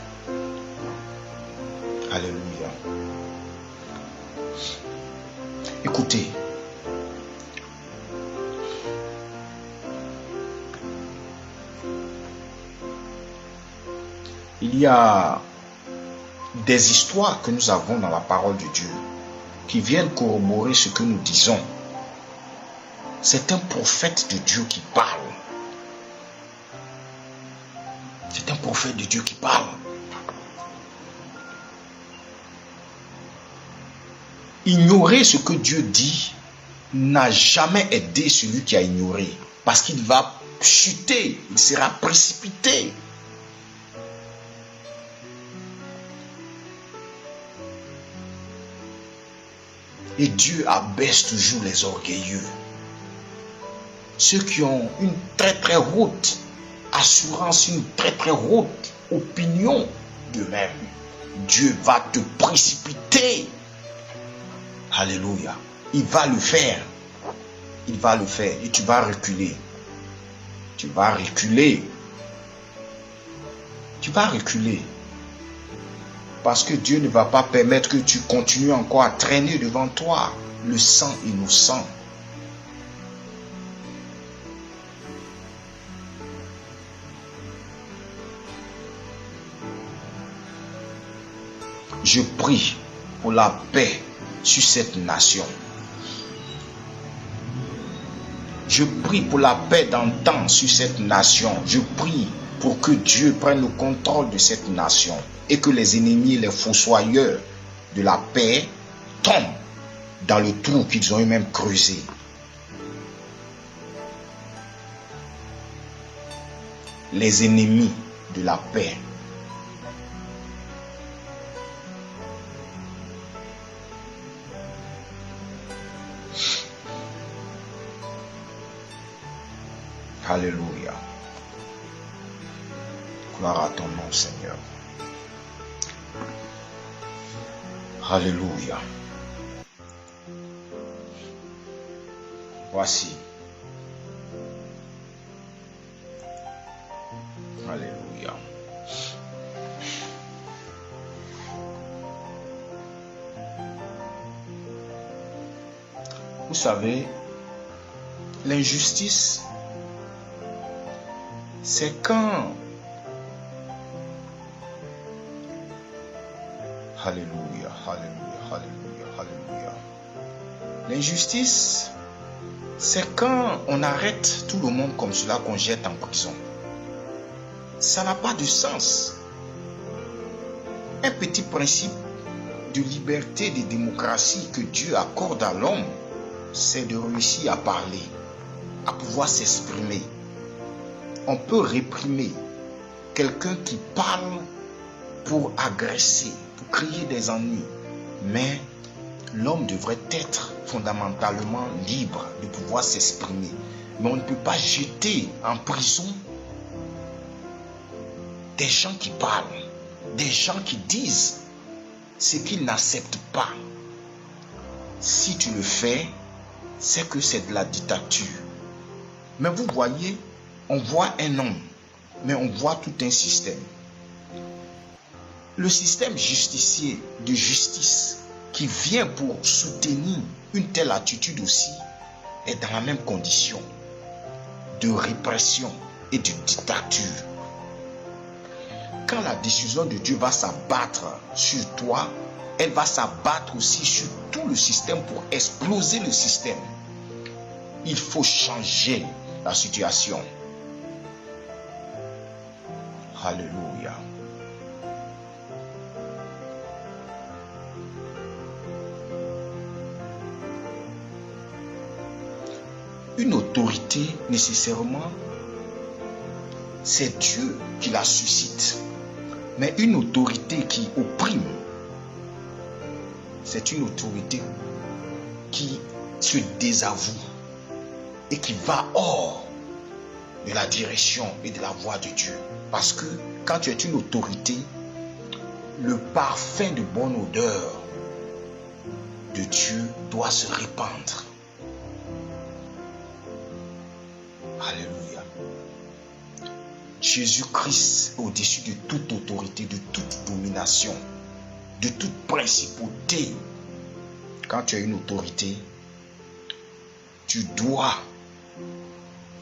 Alléluia. Écoutez. Il y a des histoires que nous avons dans la parole de Dieu qui viennent corroborer ce que nous disons. C'est un prophète de Dieu qui parle. C'est un prophète de Dieu qui parle. Ignorer ce que Dieu dit n'a jamais aidé celui qui a ignoré. Parce qu'il va chuter, il sera précipité. Et Dieu abaisse toujours les orgueilleux. Ceux qui ont une très très haute assurance, une très très haute opinion d'eux-mêmes. Dieu va te précipiter. Alléluia. Il va le faire. Il va le faire. Et tu vas reculer. Tu vas reculer. Tu vas reculer. Parce que Dieu ne va pas permettre que tu continues encore à traîner devant toi le sang innocent. Je prie pour la paix sur cette nation. Je prie pour la paix d'antan sur cette nation. Je prie pour que Dieu prenne le contrôle de cette nation et que les ennemis, les fossoyeurs de la paix tombent dans le trou qu'ils ont eux-mêmes creusé. Les ennemis de la paix. Alléluia. Gloire à ton nom, Seigneur. Alléluia. Voici. Alléluia. Vous savez, l'injustice, c'est quand... Alléluia, alléluia, alléluia, alléluia. L'injustice, c'est quand on arrête tout le monde comme cela, qu'on jette en prison. Ça n'a pas de sens. Un petit principe de liberté, de démocratie que Dieu accorde à l'homme, c'est de réussir à parler, à pouvoir s'exprimer. On peut réprimer quelqu'un qui parle pour agresser, pour créer des ennuis. Mais l'homme devrait être fondamentalement libre de pouvoir s'exprimer. Mais on ne peut pas jeter en prison des gens qui parlent, des gens qui disent ce qu'ils n'acceptent pas. Si tu le fais, c'est que c'est de la dictature. Mais vous voyez, on voit un homme, mais on voit tout un système. Le système justicier de justice qui vient pour soutenir une telle attitude aussi est dans la même condition de répression et de dictature. Quand la décision de Dieu va s'abattre sur toi, elle va s'abattre aussi sur tout le système pour exploser le système. Il faut changer la situation. Alléluia. Une autorité, nécessairement, c'est Dieu qui la suscite. Mais une autorité qui opprime, c'est une autorité qui se désavoue et qui va hors de la direction et de la voie de Dieu. Parce que quand tu es une autorité, le parfum de bonne odeur de Dieu doit se répandre. Alléluia. Jésus-Christ au-dessus de toute autorité, de toute domination, de toute principauté. Quand tu as une autorité, tu dois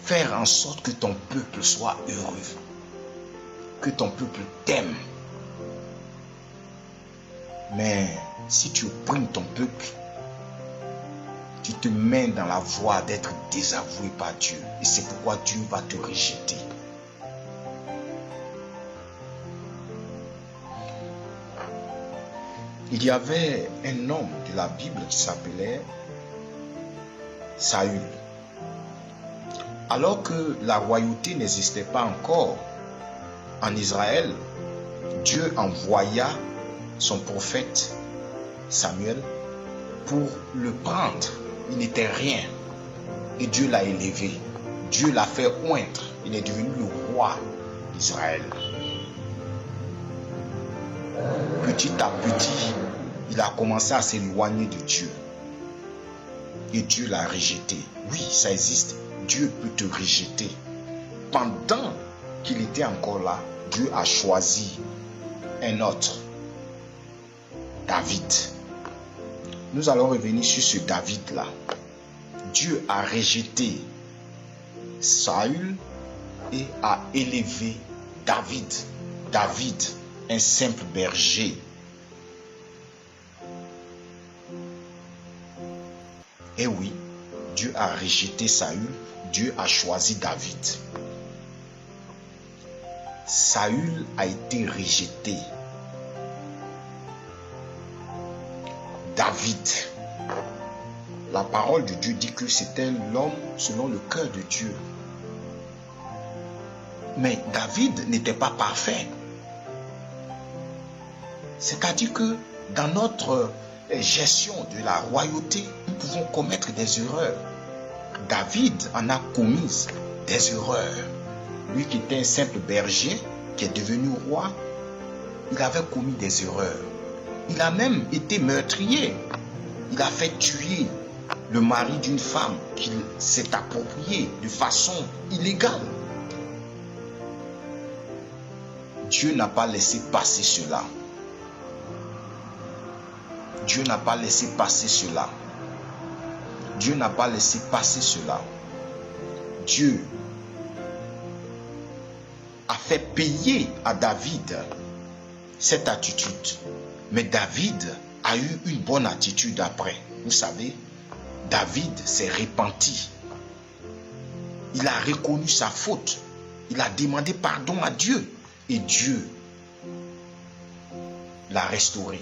faire en sorte que ton peuple soit heureux, que ton peuple t'aime. Mais si tu opprimes ton peuple, tu te mets dans la voie d'être désavoué par Dieu. Et c'est pourquoi Dieu va te rejeter. Il y avait un homme de la Bible qui s'appelait Saül. Alors que la royauté n'existait pas encore en Israël, Dieu envoya son prophète Samuel pour le prendre. Il n'était rien. Et Dieu l'a élevé. Dieu l'a fait oindre. Il est devenu le roi d'Israël. Petit à petit, il a commencé à s'éloigner de Dieu. Et Dieu l'a rejeté. Oui, ça existe. Dieu peut te rejeter. Pendant qu'il était encore là, Dieu a choisi un autre, David. Nous allons revenir sur ce David-là. Dieu a rejeté Saül et a élevé David. David, un simple berger. Et oui, Dieu a rejeté Saül, Dieu a choisi David. Saül a été rejeté. David, la parole de Dieu dit que c'était l'homme selon le cœur de Dieu. Mais David n'était pas parfait. C'est-à-dire que dans notre gestion de la royauté, nous pouvons commettre des erreurs. David en a commis des erreurs. Lui qui était un simple berger, qui est devenu roi, il avait commis des erreurs. Il a même été meurtrier. Il a fait tuer le mari d'une femme qu'il s'est approprié de façon illégale. Dieu n'a pas laissé passer cela. Dieu n'a pas laissé passer cela. Dieu n'a pas laissé passer cela. Dieu a fait payer à David cette attitude. Mais David a eu une bonne attitude après. Vous savez, David s'est repenti. Il a reconnu sa faute. Il a demandé pardon à Dieu. Et Dieu l'a restauré.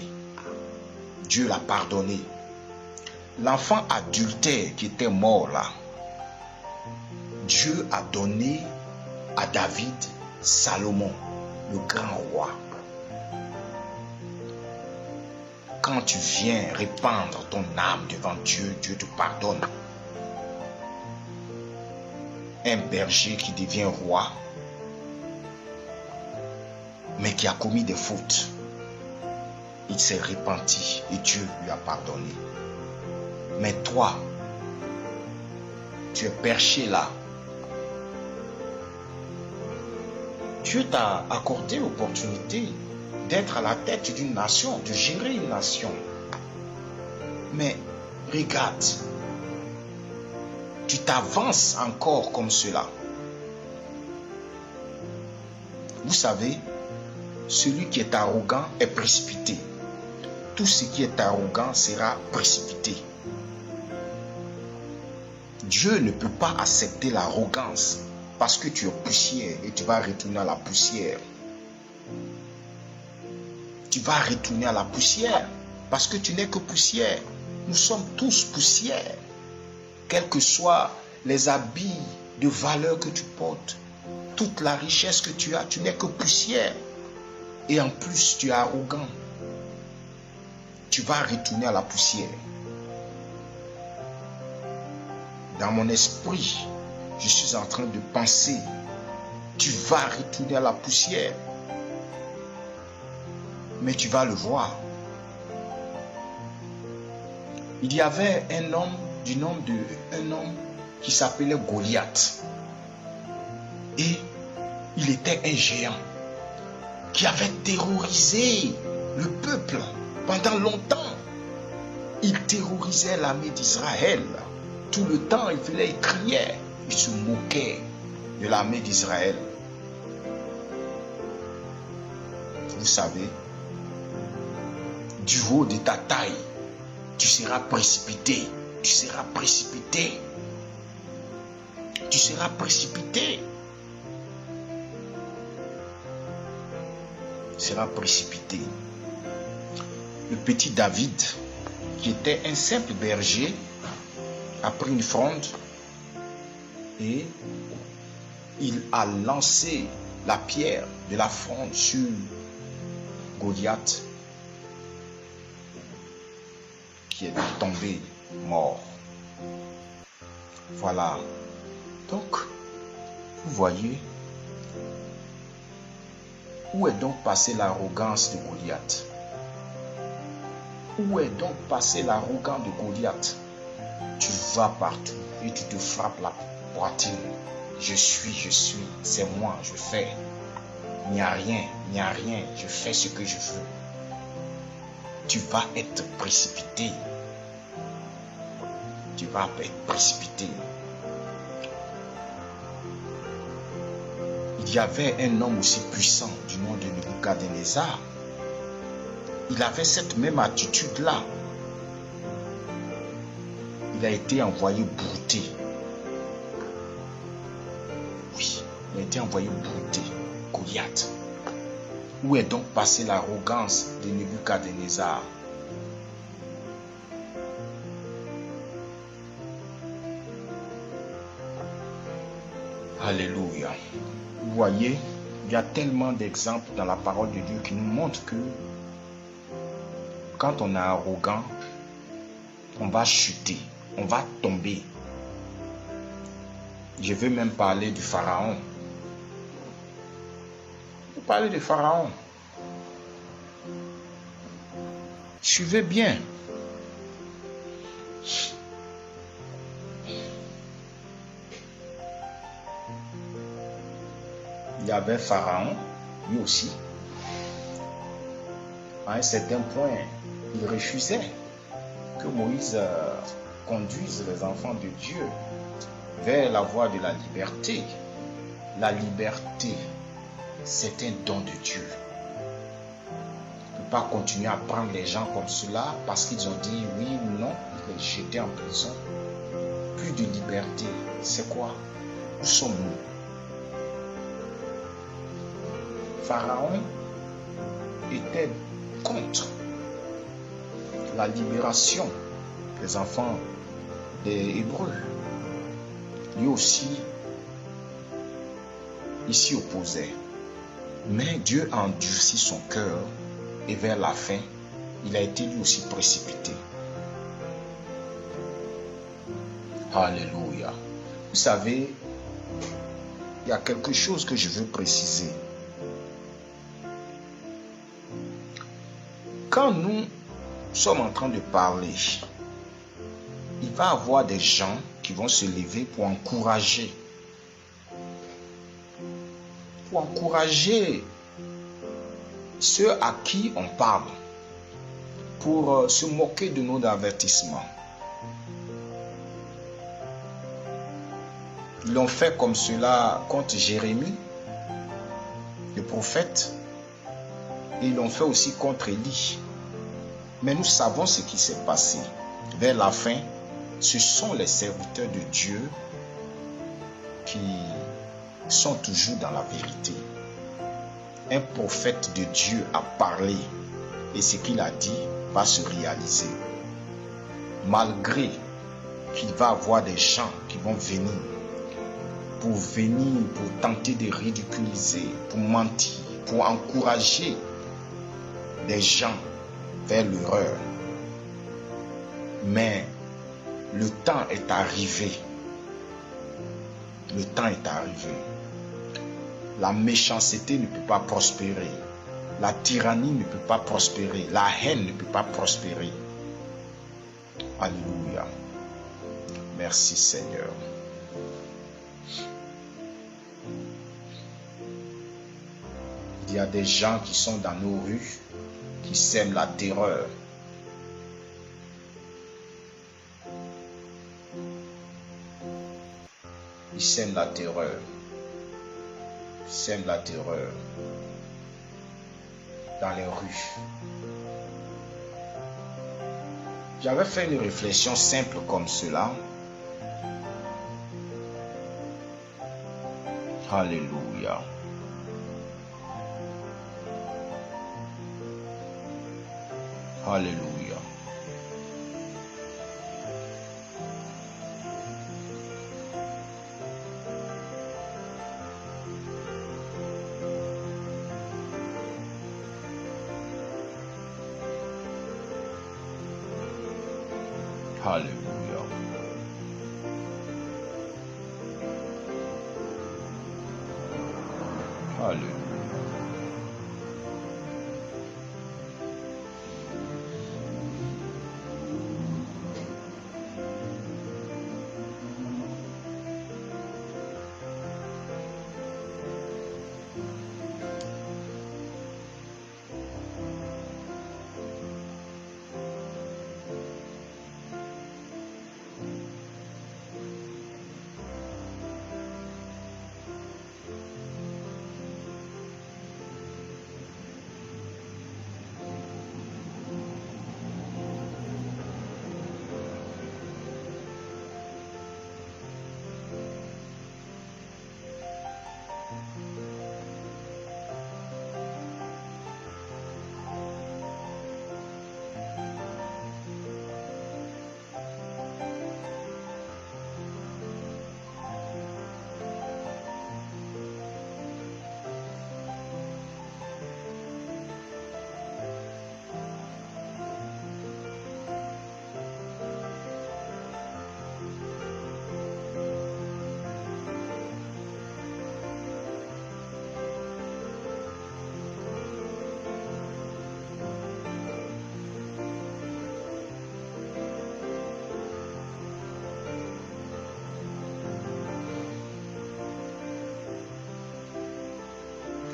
Dieu l'a pardonné. L'enfant adultère qui était mort là, Dieu a donné à David Salomon, le grand roi. Quand tu viens répandre ton âme devant Dieu, Dieu te pardonne. Un berger qui devient roi, mais qui a commis des fautes, il s'est repenti et Dieu lui a pardonné. Mais toi, tu es perché là. Dieu t'a accordé l'opportunité d'être à la tête d'une nation, de gérer une nation. Mais regarde, tu t'avances encore comme cela. Vous savez, celui qui est arrogant est précipité. Tout ce qui est arrogant sera précipité. Dieu ne peut pas accepter l'arrogance parce que tu es poussière et tu vas retourner à la poussière. Tu vas retourner à la poussière parce que tu n'es que poussière. Nous sommes tous poussière. Quels que soient les habits de valeur que tu portes, toute la richesse que tu as, tu n'es que poussière. Et en plus, tu es arrogant. Tu vas retourner à la poussière. Dans mon esprit, je suis en train de penser, tu vas retourner à la poussière. Mais tu vas le voir. Il y avait un homme qui s'appelait Goliath. Et il était un géant qui avait terrorisé le peuple pendant longtemps. Il terrorisait l'armée d'Israël. Tout le temps, il criait, il se moquait de l'armée d'Israël. Vous savez, du haut de ta taille, tu seras précipité. Tu seras précipité. Tu seras précipité. Tu seras précipité. Le petit David, qui était un simple berger, a pris une fronde et il a lancé la pierre de la fronde sur Goliath, qui est tombé mort. Voilà. Donc, vous voyez, où est donc passée l'arrogance de Goliath? Où est donc passée l'arrogance de Goliath? Tu vas partout et tu te frappes la poitrine. Je suis, c'est moi, je fais. Il n'y a rien, je fais ce que je veux. Tu vas être précipité. Tu vas être précipité. Il y avait un homme aussi puissant du nom de Nebuchadnezzar. Il avait cette même attitude-là. Il a été envoyé brouter. Oui, il a été envoyé brouter Goliath. Où est donc passée l'arrogance de Nebuchadnezzar? Alléluia. Vous voyez, il y a tellement d'exemples dans la parole de Dieu qui nous montrent que quand on est arrogant, on va chuter, on va tomber. Je veux même parler du Pharaon. Je veux parler du Pharaon. Suivez bien. Il y avait Pharaon, lui aussi. À un certain point, il refusait que Moïse conduise les enfants de Dieu vers la voie de la liberté. La liberté, c'est un don de Dieu. On ne peut pas continuer à prendre les gens comme cela parce qu'ils ont dit oui ou non, les jeter en prison. Plus de liberté, c'est quoi? Où sommes-nous? Pharaon était contre la libération des enfants des Hébreux. Lui aussi, il s'y opposait. Mais Dieu a endurci son cœur et vers la fin, il a été lui aussi précipité. Alléluia. Vous savez, il y a quelque chose que je veux préciser. Quand nous sommes en train de parler, il va y avoir des gens qui vont se lever pour encourager. Pour encourager ceux à qui on parle. Pour se moquer de nos avertissements. Ils l'ont fait comme cela contre Jérémie, le prophète, et ils l'ont fait aussi contre Élie. Mais nous savons ce qui s'est passé. Vers la fin, ce sont les serviteurs de Dieu qui sont toujours dans la vérité. Un prophète de Dieu a parlé et ce qu'il a dit va se réaliser. Malgré qu'il va y avoir des gens qui vont venir pour tenter de ridiculiser, pour mentir, pour encourager des gens vers l'erreur. Mais le temps est arrivé. Le temps est arrivé. La méchanceté ne peut pas prospérer. La tyrannie ne peut pas prospérer. La haine ne peut pas prospérer. Alléluia. Merci Seigneur. Il y a des gens qui sont dans nos rues, qui sèment la terreur. Ils sèment la terreur. Ils sèment la terreur dans les rues. J'avais fait une réflexion simple comme cela. Alléluia. Alléluia. Alléluia. Alléluia.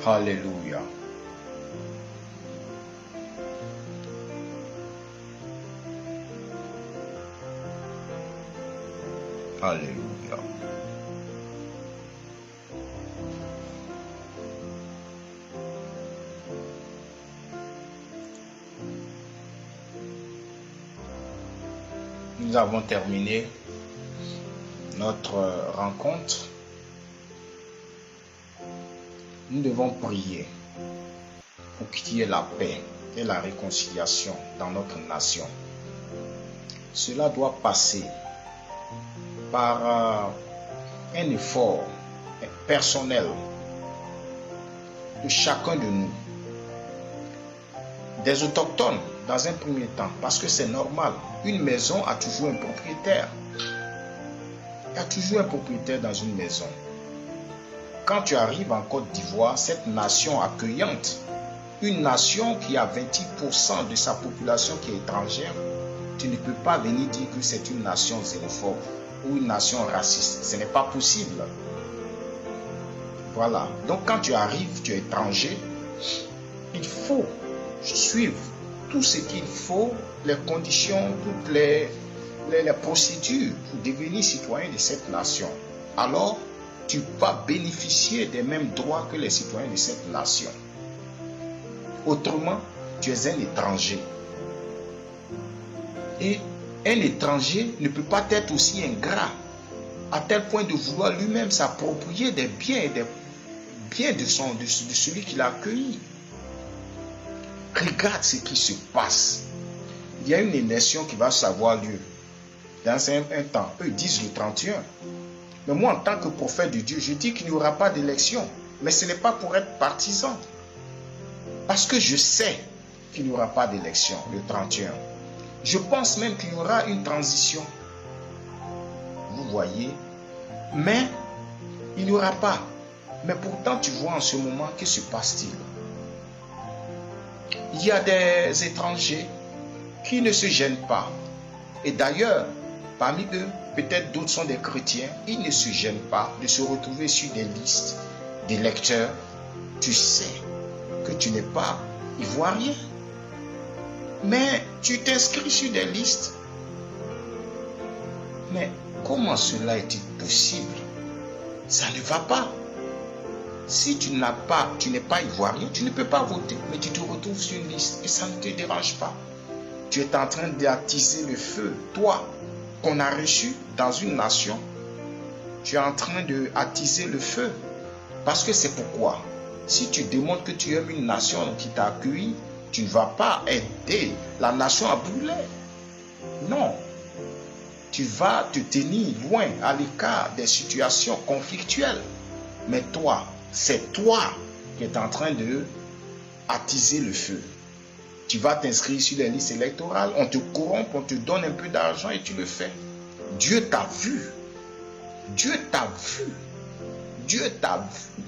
Alléluia. Alléluia. Nous avons terminé notre rencontre. Nous devons prier pour qu'il y ait la paix et la réconciliation dans notre nation. Cela doit passer par un effort personnel de chacun de nous, des autochtones dans un premier temps, parce que c'est normal. Une maison a toujours un propriétaire. Il y a toujours un propriétaire dans une maison. Quand tu arrives en Côte d'Ivoire, cette nation accueillante, une nation qui a 28% de sa population qui est étrangère, tu ne peux pas venir dire que c'est une nation xénophobe ou une nation raciste. Ce n'est pas possible. Voilà. Donc quand tu arrives, tu es étranger, il faut suivre tout ce qu'il faut, les conditions, toutes les procédures pour devenir citoyen de cette nation. alors tu vas bénéficier des mêmes droits que les citoyens de cette nation. Autrement, tu es un étranger. Et un étranger ne peut pas être aussi ingrat à tel point de vouloir lui-même s'approprier des biens et des biens de celui qui l'a accueilli. Regarde ce qui se passe. Il y a une élection qui va avoir lieu dans un temps. Eux disent le 31. Mais moi, en tant que prophète de Dieu, je dis qu'il n'y aura pas d'élection. Mais ce n'est pas pour être partisan. Parce que je sais qu'il n'y aura pas d'élection le 31. Je pense même qu'il y aura une transition. Vous voyez? Mais il n'y aura pas. Mais pourtant, tu vois en ce moment, que se passe-t-il? Il y a des étrangers qui ne se gênent pas. Et d'ailleurs, parmi eux, peut-être d'autres sont des chrétiens, ils ne se gênent pas de se retrouver sur des listes d'électeurs. Tu sais que tu n'es pas ivoirien, mais tu t'inscris sur des listes. Mais comment cela est-il possible? Ça ne va pas. Si tu n'es pas ivoirien, tu ne peux pas voter, mais tu te retrouves sur une liste et ça ne te dérange pas. Tu es en train d'attiser le feu, toi, qu'on a reçu dans une nation. Tu es en train d'attiser le feu. Parce que c'est pourquoi, si tu démontres que tu aimes une nation qui t'a accueilli, tu ne vas pas aider la nation à brûler. Non. Tu vas te tenir loin, à l'écart des situations conflictuelles. Mais toi, c'est toi qui es en train de attiser le feu. Tu vas t'inscrire sur les listes électorales, on te corrompt, on te donne un peu d'argent et tu le fais. Dieu t'a vu. Dieu t'a vu. Dieu t'a vu.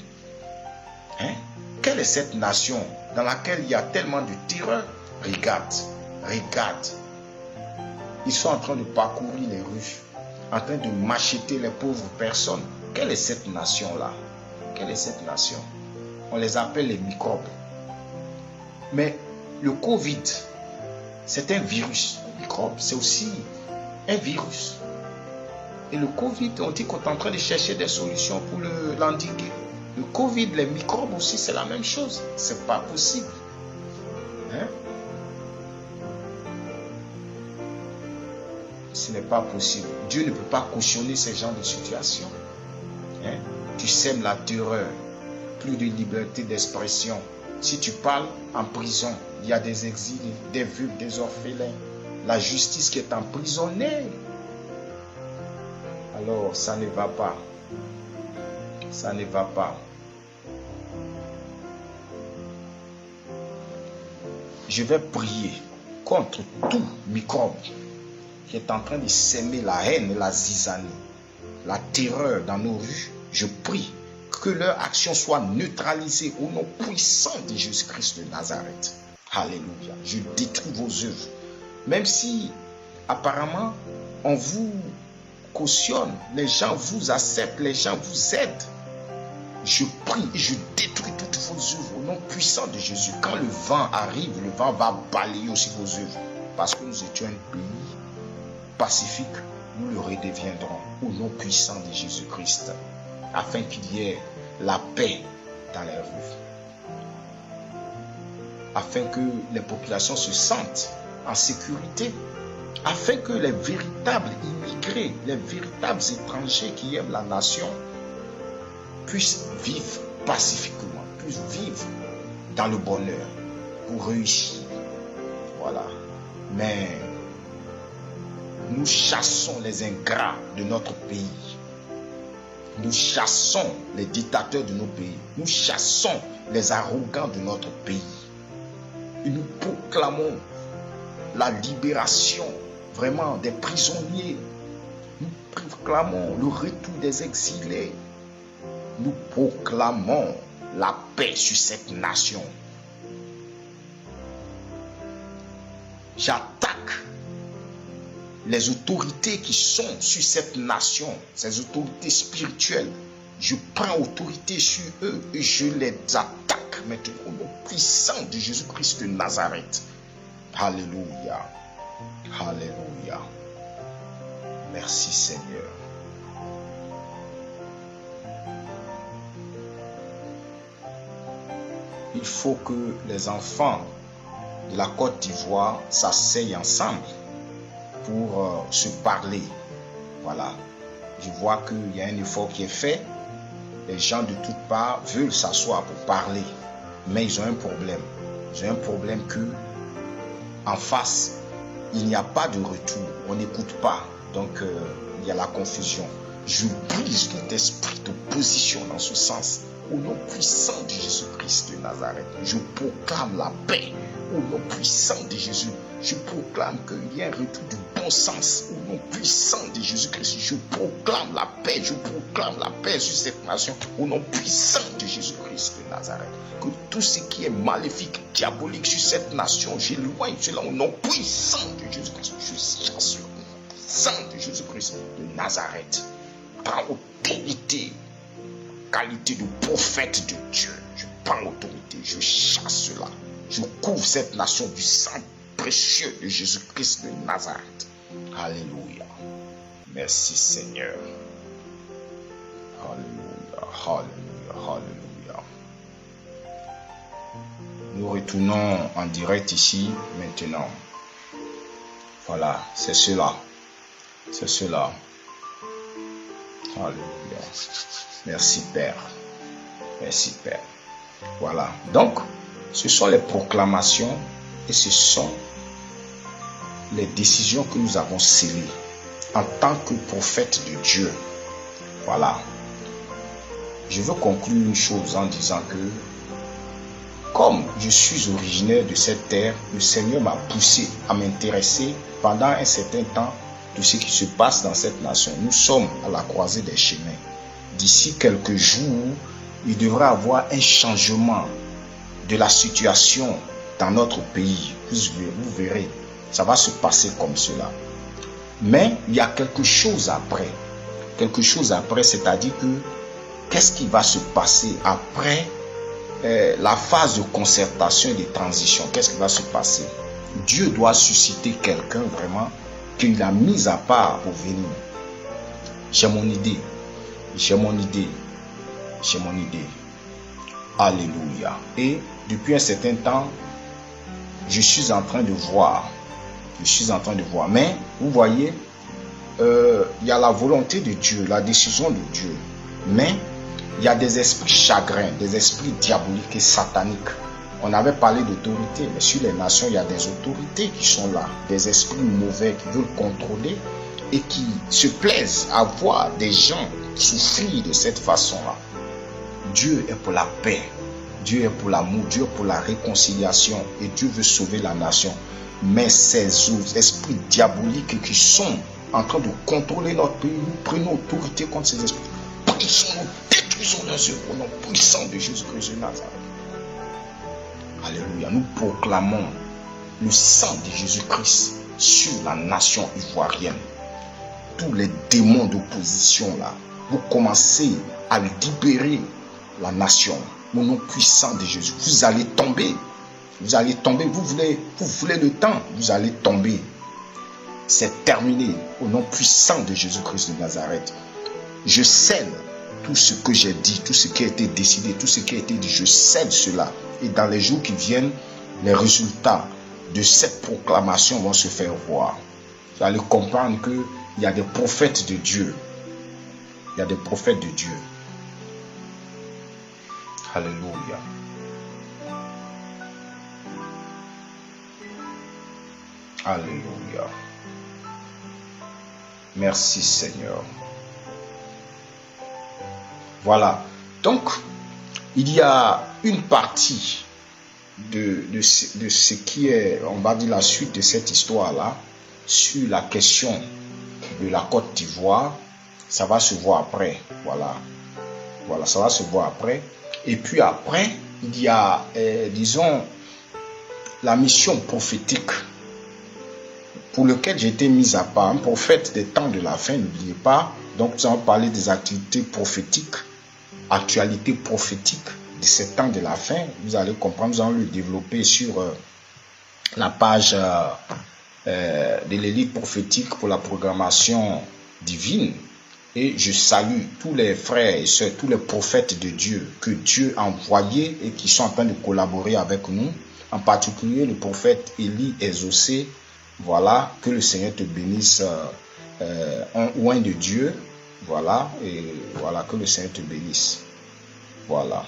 Hein? Quelle est cette nation dans laquelle il y a tellement de terreur? Regarde, regarde. Ils sont en train de parcourir les rues, en train de macheter les pauvres personnes. Quelle est cette nation-là? Quelle est cette nation? On les appelle les microbes. Mais le Covid, c'est un virus. Le microbe, c'est aussi un virus. Et le Covid, on dit qu'on est en train de chercher des solutions pour l'endiguer. Le Covid, les microbes aussi, c'est la même chose. C'est pas possible. Hein? Ce n'est pas possible. Dieu ne peut pas cautionner ce genre de situation. Hein? Tu sèmes la terreur, plus de liberté d'expression. Si tu parles en prison, il y a des exilés, des veuves, des orphelins, la justice qui est emprisonnée. Alors, ça ne va pas. Ça ne va pas. Je vais prier contre tout microbe qui est en train de s'aimer la haine et la zizanie, la terreur dans nos rues. Je prie que leur action soit neutralisée au nom puissant de Jésus-Christ de Nazareth. Alléluia. Je détruis vos œuvres. Même si, apparemment, on vous cautionne, les gens vous acceptent, les gens vous aident. Je prie et je détruis toutes vos œuvres au nom puissant de Jésus. Quand le vent arrive, le vent va balayer aussi vos œuvres. Parce que nous étions un pays pacifique, nous le redeviendrons au nom puissant de Jésus-Christ, afin qu'il y ait la paix dans les rues, afin que les populations se sentent en sécurité, afin que les véritables immigrés, les véritables étrangers qui aiment la nation puissent vivre pacifiquement, puissent vivre dans le bonheur pour réussir. Voilà. Mais nous chassons les ingrats de notre pays. Nous chassons les dictateurs de nos pays. Nous chassons les arrogants de notre pays. Et nous proclamons la libération vraiment des prisonniers. Nous proclamons le retour des exilés. Nous proclamons la paix sur cette nation. J'attaque les autorités qui sont sur cette nation, ces autorités spirituelles. Je prends autorité sur eux et je les attaque maintenant au nom puissant de Jésus-Christ de Nazareth. Alléluia. Alléluia. Merci Seigneur. il faut que les enfants de la Côte d'Ivoire s'asseyent ensemble pour se parler. Voilà. Je vois qu'il y a un effort qui est fait. Les gens de toutes parts veulent s'asseoir pour parler, mais ils ont un problème. Ils ont un problème que, en face, il n'y a pas de retour. On n'écoute pas. Donc, il y a la confusion. Je brise tout esprit d'opposition dans ce sens. Au nom puissant de Jésus-Christ de Nazareth, je proclame la paix. Au nom puissant de Jésus, je proclame qu'il y a un retour du bon sens. Au nom puissant de Jésus-Christ, je proclame la paix. Je proclame la paix sur cette nation. Au nom puissant de Jésus-Christ de Nazareth, que tout ce qui est maléfique, diabolique sur cette nation, j'éloigne cela au nom puissant de Jésus-Christ. Je chasse le nom puissant de Jésus-Christ de Nazareth. Prends autorité, qualité de prophète de Dieu. Je prends autorité, je chasse cela. Je couvre cette nation du sang précieux de Jésus-Christ de Nazareth. Alléluia. Merci Seigneur. Alléluia, alléluia, alléluia. Nous retournons en direct ici maintenant. Voilà, c'est cela. C'est cela. Alléluia. Merci Père. Merci Père. Voilà. Donc, ce sont les proclamations et ce sont les décisions que nous avons scellées en tant que prophète de Dieu. Voilà. Je veux conclure une chose en disant que, comme je suis originaire de cette terre, le Seigneur m'a poussé à m'intéresser pendant un certain temps de ce qui se passe dans cette nation. Nous sommes à la croisée des chemins. D'ici quelques jours, il devrait y avoir un changement de la situation dans notre pays. Vous verrez, ça va se passer comme cela. Mais il y a quelque chose après. Quelque chose après, c'est-à-dire que qu'est-ce qui va se passer après la phase de concertation et de transition? Qu'est-ce qui va se passer? Dieu doit susciter quelqu'un vraiment qu'il a mis à part pour venir. J'ai mon idée. J'ai mon idée. J'ai mon idée. Alléluia. Et depuis un certain temps, je suis en train de voir. Je suis en train de voir. Mais, vous voyez, il y a la volonté de Dieu, la décision de Dieu. Mais, il y a des esprits chagrins, des esprits diaboliques et sataniques. On avait parlé d'autorité, mais sur les nations, il y a des autorités qui sont là. Des esprits mauvais qui veulent contrôler et qui se plaisent à voir des gens souffrir de cette façon-là. Dieu est pour la paix. Dieu est pour l'amour, Dieu est pour la réconciliation et Dieu veut sauver la nation. Mais ces esprits diaboliques qui sont en train de contrôler notre pays, nous prenons autorité contre ces esprits. Brisons-nous, détruisons leurs œuvres au nom puissant de Jésus-Christ de Nazareth. Alléluia. Nous proclamons le sang de Jésus-Christ sur la nation ivoirienne. Tous les démons d'opposition là, vous commencez à libérer la nation. Au nom puissant de Jésus, vous allez tomber. Vous allez tomber. Vous voulez le temps, vous allez tomber. C'est terminé. Au nom puissant de Jésus-Christ de Nazareth. Je scelle tout ce que j'ai dit, tout ce qui a été décidé, tout ce qui a été dit. Je scelle cela. Et dans les jours qui viennent, les résultats de cette proclamation vont se faire voir. Vous allez comprendre qu'il y a des prophètes de Dieu. Il y a des prophètes de Dieu. Alléluia. Alléluia. Merci Seigneur. Voilà. Donc, il y a une partie de ce qui est, on va dire, la suite de cette histoire-là, sur la question de la Côte d'Ivoire. Ça va se voir après. Voilà. Voilà, ça va se voir après. Et puis après, il y a, disons, la mission prophétique pour laquelle j'ai été mis à part. Un prophète des temps de la fin, n'oubliez pas. Donc, nous allons parler des activités prophétiques, actualités prophétiques de ces temps de la fin. Vous allez comprendre, nous allons le développer sur la page de l'élite prophétique pour la programmation divine. Et je salue tous les frères et sœurs, tous les prophètes de Dieu que Dieu a envoyés et qui sont en train de collaborer avec nous. En particulier le prophète Élie Exaucé. Voilà, que le Seigneur te bénisse loin de Dieu. Voilà, et voilà, que le Seigneur te bénisse. Voilà.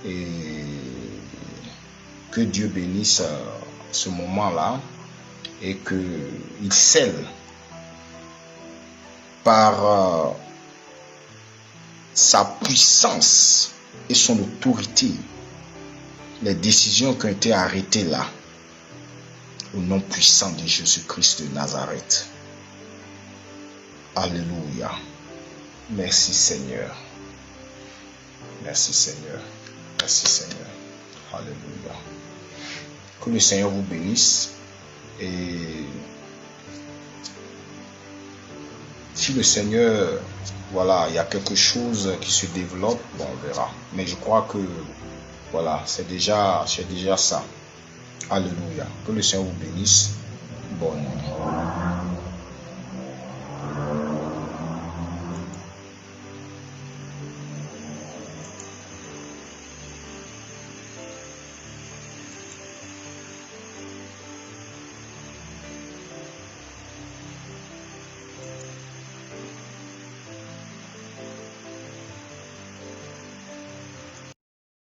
Et que Dieu bénisse ce moment-là et qu'il scelle par sa puissance et son autorité les décisions qui ont été arrêtées là, au nom puissant de Jésus-Christ de Nazareth. Alléluia. Merci Seigneur. Merci Seigneur. Merci Seigneur. Alléluia. Que le Seigneur vous bénisse. Et si le Seigneur, voilà, il y a quelque chose qui se développe, bon, on verra. Mais je crois que, voilà, c'est déjà ça. Alléluia. Que le Seigneur vous bénisse. Bonne nuit.